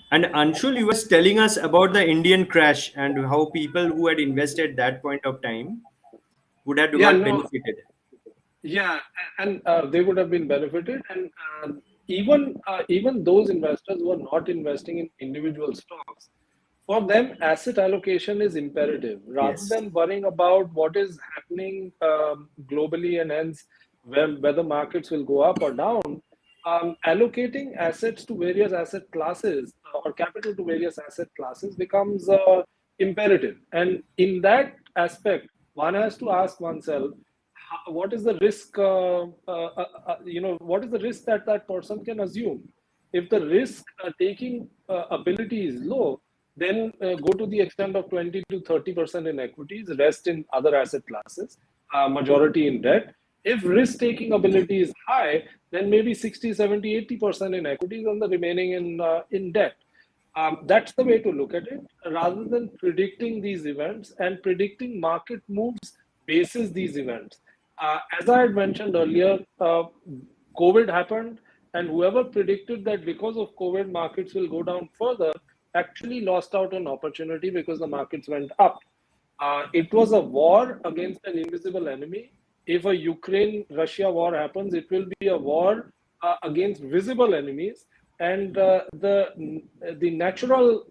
And Anshul, you were telling us about the Indian crash and how people who had invested that point of time would have got benefited. Yeah, and they would have been benefited, and even those investors who are not investing in individual stocks, for them, asset allocation is imperative rather Yes. than worrying about what is happening globally and hence whether markets will go up or down. Allocating assets to various asset classes or capital to various asset classes becomes imperative. And in that aspect, one has to ask oneself, what is the risk? What is the risk that that person can assume? If the risk taking ability is low, then go to the extent of 20 to 30% in equities, rest in other asset classes, majority in debt. If risk taking ability is high, then maybe 60, 70, 80% in equities and the remaining in debt. That's the way to look at it, rather than predicting these events and predicting market moves basis these events. As I had mentioned earlier, COVID happened, and whoever predicted that because of COVID markets will go down further actually lost out on opportunity because the markets went up. It was a war against an invisible enemy. If a Ukraine-Russia war happens, it will be a war against visible enemies. And the natural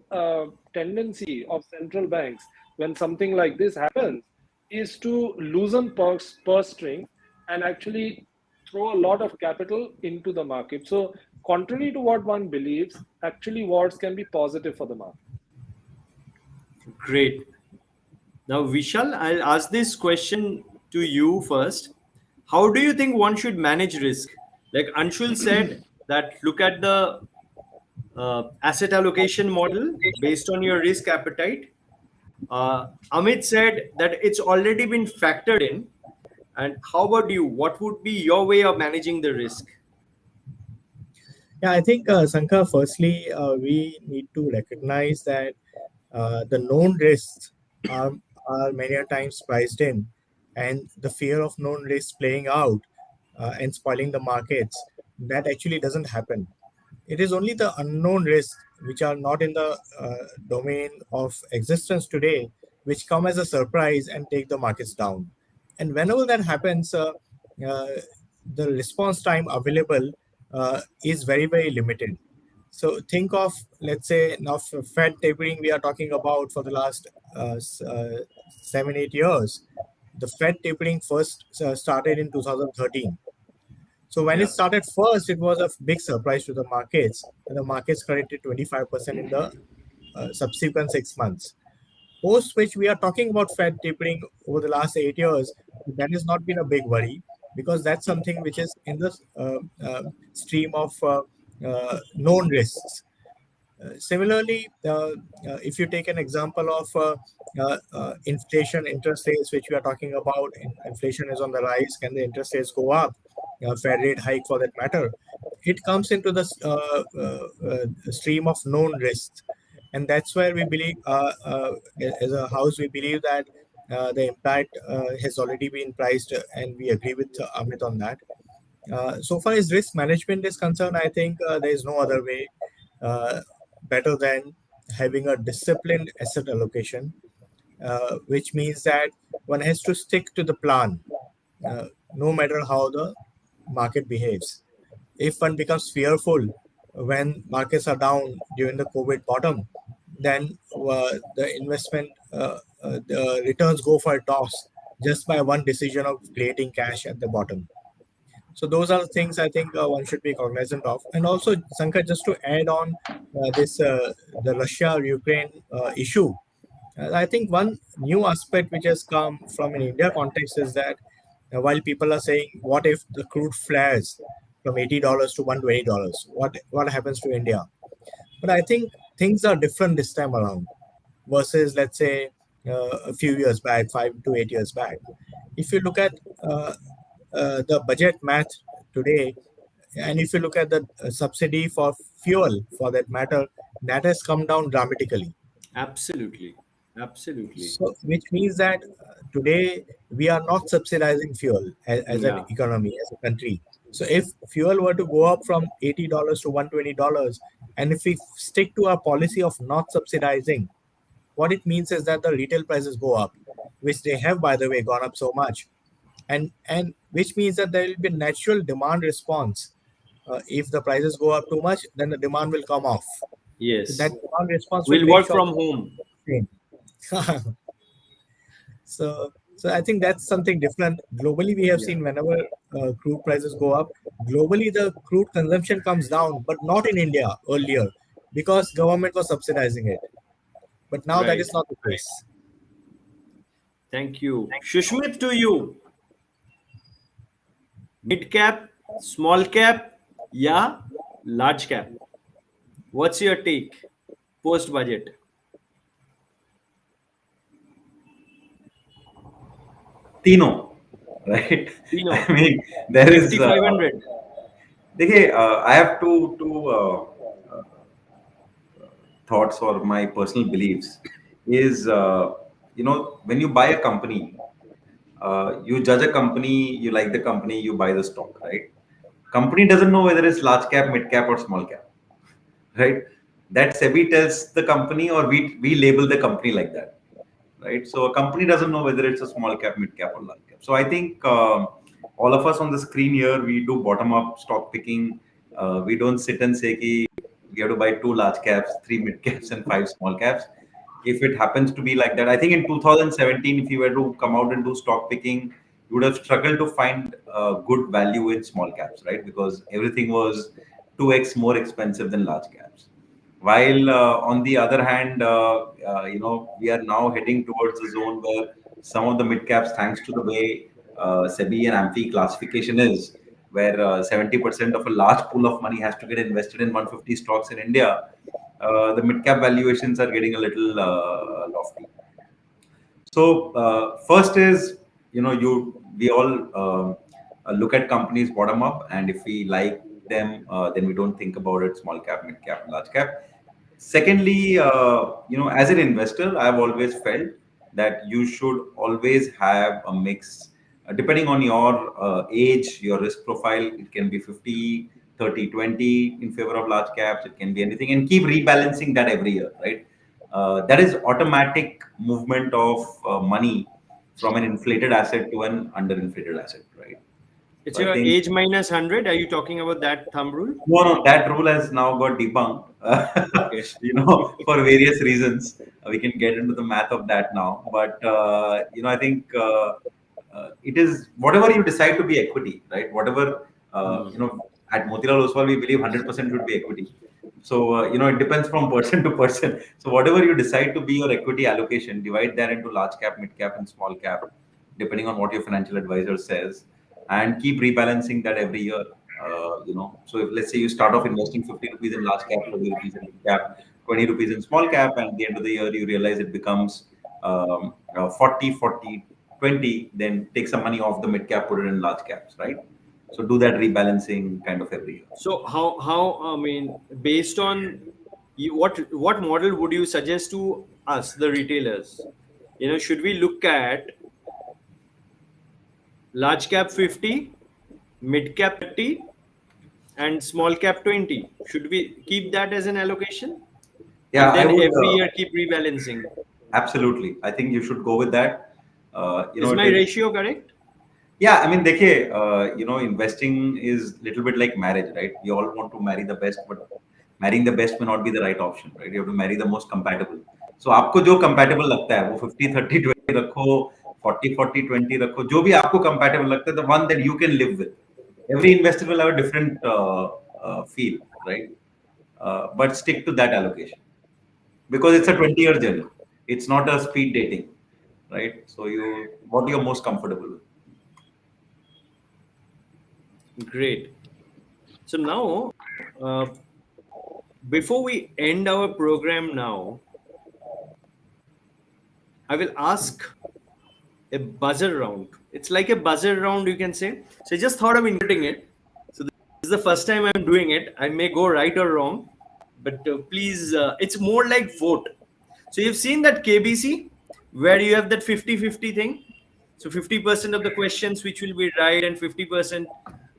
tendency of central banks when something like this happens is to loosen purse strings and actually throw a lot of capital into the market. So, contrary to what one believes, actually wars can be positive for the market. Great. Now, Vishal, I'll ask this question to you first. How do you think one should manage risk? Like Anshul said, that look at the asset allocation model based on your risk appetite. Amit said that it's already been factored in. And how about you? What would be your way of managing the risk? Yeah, I think, Sankar, firstly, we need to recognize that the known risks are, are many a times priced in, and the fear of known risks playing out and spoiling the markets, that actually doesn't happen. It is only the unknown risks which are not in the domain of existence today, which come as a surprise and take the markets down. And whenever that happens, uh, the response time available is very, very limited. So think of, let's say, now Fed tapering we are talking about for the last 7, 8 years. The Fed tapering first started in 2013. So when it Yeah, started first, it was a big surprise to the markets, and the markets corrected 25% in the subsequent 6 months. Post which we are talking about Fed tapering over the last 8 years, that has not been a big worry because that's something which is in the stream of known risks. Similarly, if you take an example of inflation, interest rates, which we are talking about, inflation is on the rise. Can the interest rates go up? Fed rate hike, for that matter, it comes into the stream of known risks, and that's where we believe, as a house, we believe that the impact has already been priced, and we agree with Amit on that. So far as risk management is concerned, I think there is no other way uh, better than having a disciplined asset allocation, which means that one has to stick to the plan, no matter how the market behaves. If one becomes fearful when markets are down during the COVID bottom, then the investment, the returns go for a toss just by one decision of creating cash at the bottom. So those are the things I think one should be cognizant of. And also, Sankar, just to add on this the Russia-Ukraine issue, I think one new aspect which has come from an India context is that while people are saying, what if the crude flares from $80 to $120? What happens to India? But I think things are different this time around versus, let's say, a few years back, 5 to 8 years back. If you look at the budget math today, and if you look at the subsidy for fuel, for that matter, that has come down dramatically. absolutely. Absolutely. So, which means that today we are not subsidizing fuel as an Yeah. economy, as a country. So, if fuel were to go up from $80 to $120, and if we stick to our policy of not subsidizing, what it means is that the retail prices go up, which they have, by the way, gone up so much. and which means that there will be natural demand response. If the prices go up too much, then the demand will come off. So that Yes. demand response will We'll make work sure. from home. So I think that's something different. Globally, we have seen whenever crude prices go up, globally the crude consumption comes down, but not in India earlier because government was subsidizing it. But now that Right. is not the case. Thank you. Susmit, to you. Mid cap, small cap, yeah, large cap. What's your take post budget? Tino, right? Tino, I mean, there is. 5,500. देखिए, I have two thoughts or my personal beliefs. Is when you buy a company, you judge a company, you like the company, you buy the stock, right? Company doesn't know whether it's large cap, mid cap, or small cap, right? That SEBI tells the company, or we label the company like that, right? So a company doesn't know whether it's a small cap, mid cap, or large cap. So I think all of us on the screen here, we do bottom up stock picking. We don't sit and say ki we have to buy 2 large caps, 3 mid caps, and 5 small caps. If it happens to be like that, I think in 2017, if you were to come out and do stock picking, you would have struggled to find good value in small caps, right? Because everything was 2x more expensive than large caps. While on the other hand, we are now heading towards a zone where some of the mid caps, thanks to the way SEBI and AMFI classification is, where 70% of a large pool of money has to get invested in 150 stocks in India, the mid cap valuations are getting a little lofty. So first is, you we all look at companies bottom up, and if we like them, then we don't think about it small cap, mid cap, large cap. Secondly, as an investor, I've always felt that you should always have a mix, depending on your age, your risk profile. It can be 50, 30, 20 in favor of large caps. It can be anything, and keep rebalancing that every year, right? That is automatic movement of money from an inflated asset to an underinflated asset, right? It's So I your think age minus 100. Are you talking about that thumb rule? no, that rule has now got debunked. Okay. For various reasons. We can get into the math of that now, but I think it is whatever you decide to be equity, right? Whatever at Motilal Oswal, we believe 100% should be equity. So it depends from person to person. So whatever you decide to be your equity allocation, divide that into large cap, mid cap, and small cap, depending on what your financial advisor says, and keep rebalancing that every year. So if let's say you start off investing 50 rupees in large cap, 30 rupees in mid cap, 20 rupees in small cap, and at the end of the year you realize it becomes 40, 40, 20, then take some money off the mid cap, put it in large caps, right? So do that rebalancing kind of every year. So how I mean, based on you, what model would you suggest to us, the retailers? Should we look at large cap 50, mid cap 30, and small cap 20? Should we keep that as an allocation? Yeah, And I then would every year keep rebalancing. absolutely. I think you should go with that. Is my ratio correct? Yeah, I mean, dekhe, investing is little bit like marriage, right? We all want to marry the best, but marrying the best may not be the right option, right? You have to marry the most compatible. So आपको जो compatible लगता है, वो 50, 30, 20 रखो, 40, 40, 20 रखो, जो भी आपको compatible लगता है, the one that you can live with. Every investor will have a different feel, right? But stick to that allocation because it's a 20-year journey. It's not a speed dating, right? So what you're most comfortable with. Great. So now, before we end our program now, I will ask a buzzer round. It's like a buzzer round, you can say. So I just thought of inserting it. So this is the first time I'm doing it. I may go right or wrong, but please, it's more like vote. So you've seen that KBC where you have that 50-50 thing. So 50% of the questions which will be right and 50%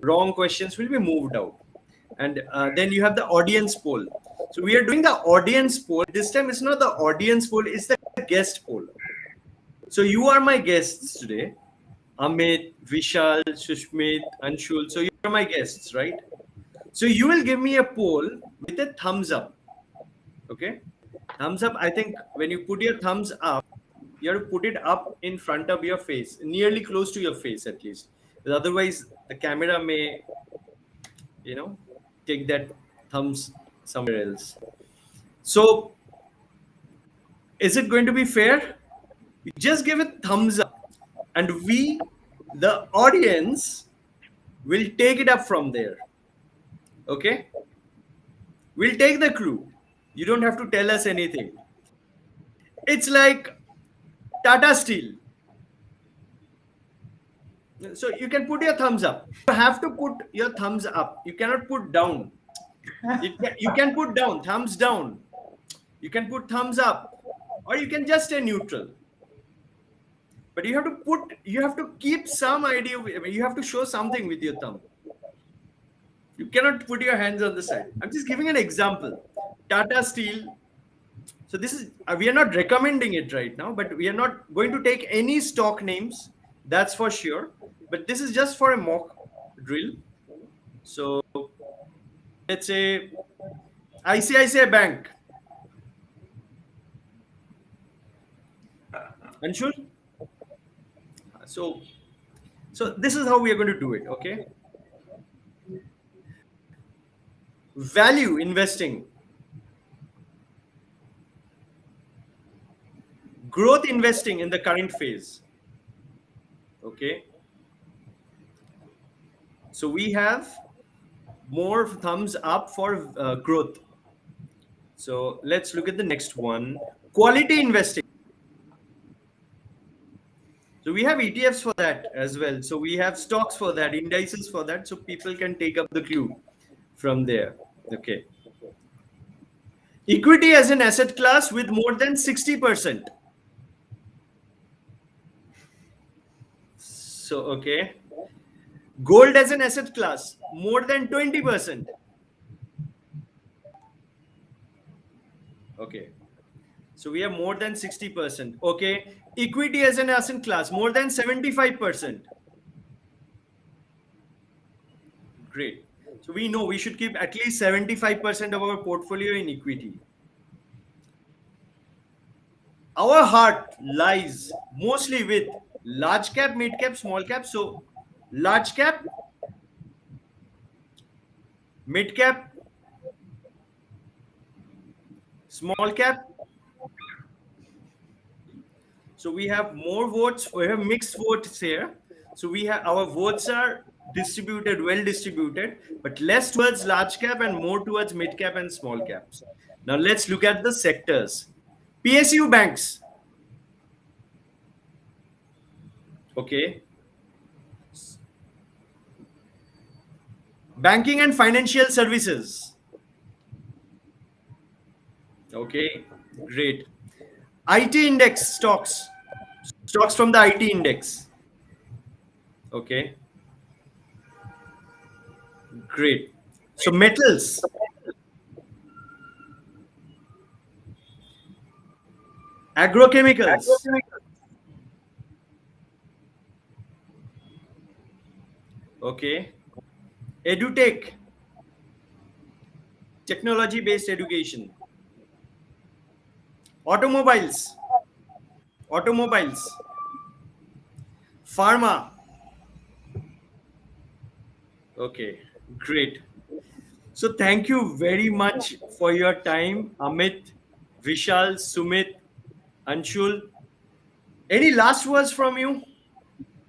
wrong questions will be moved out. And then you have the audience poll. So we are doing the audience poll. This time it's not the audience poll, it's the guest poll. So you are my guests today. Amit, Vishal, Susmit, Anshul. So you're my guests, right? So you will give me a poll with a thumbs up. Okay? Thumbs up. I think when you put your thumbs up, you have to put it up in front of your face, nearly close to your face at least. Because otherwise, the camera may, take that thumbs somewhere else. So, is it going to be fair? You just give a thumbs up, and we, the audience, will take it up from there. Okay? We'll take the clue. You don't have to tell us anything. It's like Tata Steel. So you can put your thumbs up. You have to put your thumbs up. You cannot put down. You can put down, thumbs down. You can put thumbs up, or you can just stay neutral. But you have to keep some idea. You have to show something with your thumb. You cannot put your hands on the side. I'm just giving an example. Tata Steel. So this is, we are not recommending it right now, but we are not going to take any stock names. That's for sure. But this is just for a mock drill. So let's say ICICI Bank. Anshul? So this is how we are going to do it, okay? Value investing. Growth investing in the current phase. Okay. So we have more thumbs up for growth. So let's look at the next one. Quality investing. So we have ETFs for that as well. So we have stocks for that, indices for that. So people can take up the clue from there. Okay. Equity as an asset class with more than 60%. So, okay. Gold as an asset class, more than 20%. Okay. So we have more than 60%. Okay. Equity as an asset class, more than 75%. Great. So we know we should keep at least 75% of our portfolio in equity. Our heart lies mostly with large cap, mid cap, small cap. So large cap, mid cap, small cap. So we have more votes. We have mixed votes here. So we have, our votes are distributed, well distributed, but less towards large cap and more towards mid cap and small caps. Now let's look at the sectors. PSU banks. Okay. Banking and financial services. Okay, great. IT index stocks. Stocks from the IT index. Okay. Great. So metals. Agrochemicals. Okay. EduTech. Technology-based education. Automobiles. Pharma. Okay, great. So thank you very much for your time, Amit, Vishal, Sumit, Anshul. Any last words from you?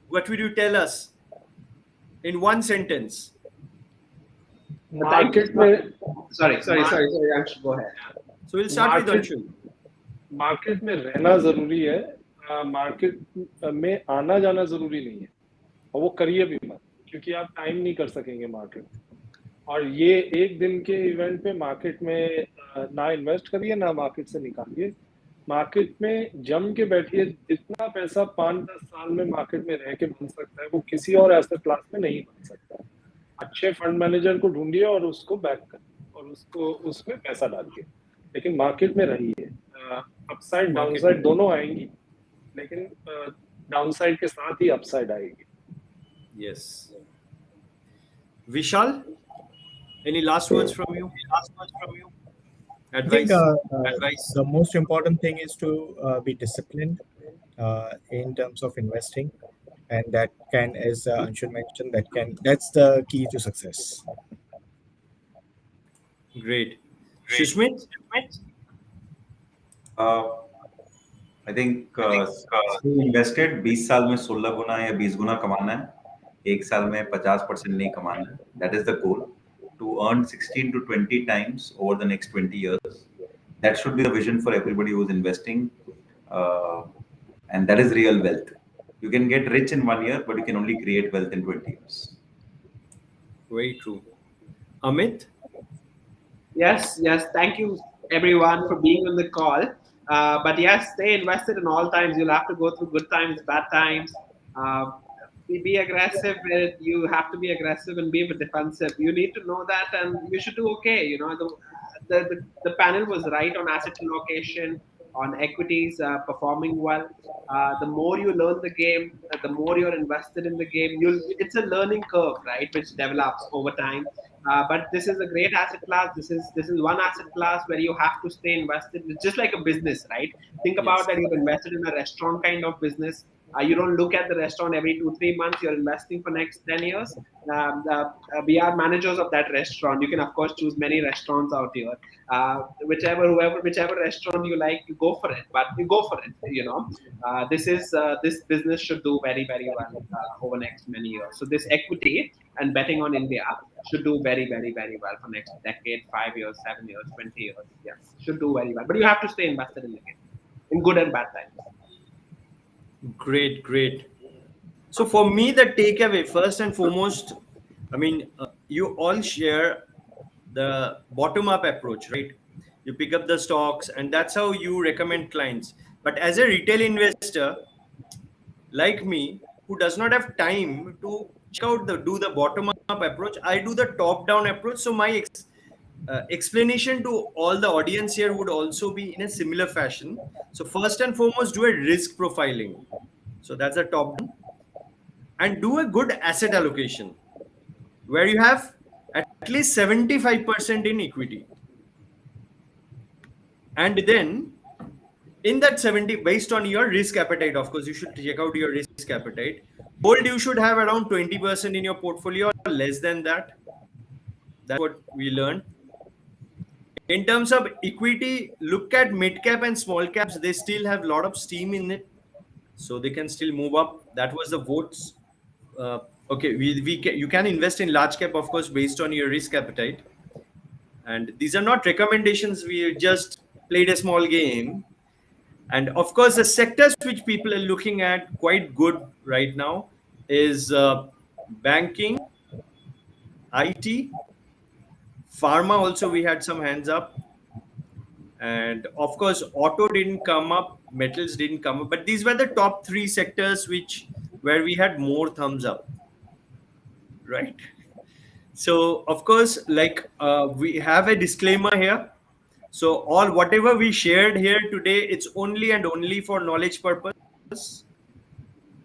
What would you tell us in one sentence? Market में Sorry, Anshul, go ahead. So we'll start with Anshul. Market में रहना जरूरी है, market में आना जाना जरूरी नहीं है, और वो करिए भी मत, क्योंकि आप टाइम नहीं कर सकेंगे मार्केट। और ये एक दिन के इवेंट पे मार्केट में ना इन्वेस्ट करिए, ना मार्केट से निकालिए। मार्केट में जम के बैठिए। जितना पैसा 5-10 साल में मार्केट में रह के बन सकता है, वो किसी और एसेट क्लास में नहीं बन सकता। अच्छे फंड मैनेजर को ढूंढिए और उसको बैक करिए और उसको उसमें पैसा डालिए, लेकिन मार्केट में रहिए। अपसाइड डाउनसाइड दोनों आएंगी, लेकिन डाउनसाइड के साथ ही अपसाइड आएगी. Yes. Vishal, any last words from you? I think Advice. the most important thing is to be disciplined in terms of investing, and that can, as Anshul mentioned, that's the key to success. Great. Susmit? I think invested 20 साल में 16 गुना या 20 गुना कमाना है, एक साल में 50% नहीं कमाना है. That is the goal, to earn 16 to 20 times over the next 20 years. That should be the vision for everybody who's investing, and that is real wealth. You can get rich in 1 year, but you can only create wealth in 20 years. Very true. Amit? Yes. Thank you everyone for being on the call. But yes, stay invested in all times. You'll have to go through good times, bad times. Be aggressive. You have to be aggressive and be defensive. You need to know that, and you should do okay. You know, the panel was right on asset allocation, on equities performing well. The more you learn the game, the more you're invested in the game. It's a learning curve, right, which develops over time. But this is a great asset class. This is one asset class where you have to stay invested. It's just like a business, right? Think about that. You're invested in a restaurant kind of business. You don't look at the restaurant every 2-3 months. You're investing for next 10 years. We are managers of that restaurant. You can of course choose many restaurants out here. Whichever restaurant you like, you go for it. But you go for it. You know, this business should do very very well over next many years. So this equity and betting on India should do very very very well for next decade, 5 years, 7 years, 20 years. Yes, should do very well. But you have to stay invested in the game, in good and bad times. Great. So for me, the takeaway first and foremost, I mean, you all share the bottom-up approach, right? You pick up the stocks, and that's how you recommend clients. But as a retail investor like me, who does not have time to check out do the bottom-up approach, I do the top-down approach. So my explanation to all the audience here would also be in a similar fashion. So first and foremost, do a risk profiling. So that's the top down. And do a good asset allocation where you have at least 75% in equity. And then in that 70, based on your risk appetite, of course, you should check out your risk appetite. Gold, you should have around 20% in your portfolio or less than that. That's what we learned. In terms of equity, look at mid cap and small caps. They still have a lot of steam in it, so they can still move up. That was the votes. Okay, you can invest in large cap, of course, based on your risk appetite. And these are not recommendations. We just played a small game. And of course, the sectors which people are looking at quite good right now is banking, IT, pharma. Also, we had some hands up. And of course, auto didn't come up, metals didn't come up. But these were the top 3 sectors where we had more thumbs up. Right. So, of course, like we have a disclaimer here. So whatever we shared here today, it's only and only for knowledge purpose.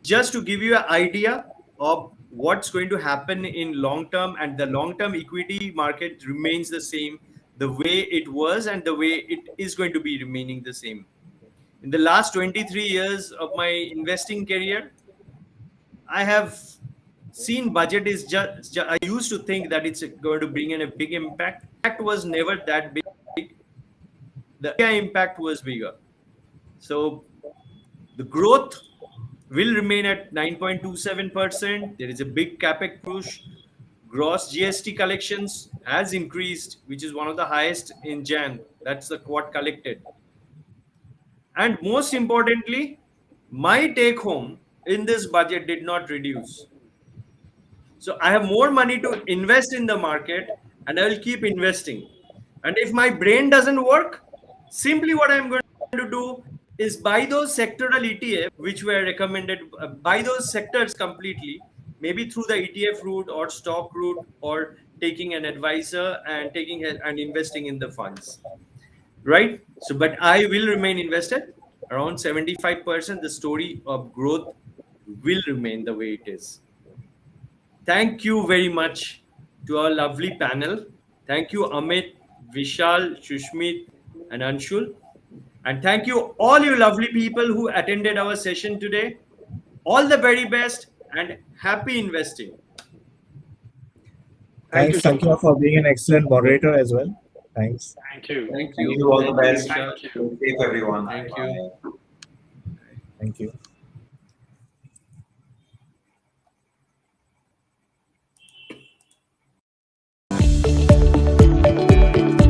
Just to give you an idea of what's going to happen in long term, and the long term equity market remains the same, the way it was and the way it is going to be remaining the same. In the last 23 years of my investing career, I have seen budget is just I used to think that it's going to bring in a big impact. Impact was never that big. The impact was bigger. So the growth will remain at 9.27%. There is a big capex push. Gross GST collections has increased, which is one of the highest in Jan. That's the quad collected. And most importantly, my take home in this budget did not reduce. So I have more money to invest in the market, and I will keep investing. And if my brain doesn't work, simply what I'm going to do is buy those sectoral ETF which were recommended, buy those sectors completely, maybe through the ETF route or stock route, or taking an advisor and investing in the funds, right? So, but I will remain invested around 75%. The story of growth will remain the way it is. Thank you very much to our lovely panel. Thank you, Amit, Vishal, Susmit, and Anshul. And thank you, all you lovely people who attended our session today. All the very best and happy investing. Thanks, Thank you, Shankar, for being an excellent moderator as well. Thanks. Thank you. Thank Thank you. you. All the Thank you, best. Vishal. Stay safe, everyone. Thank Bye. you. Thank you.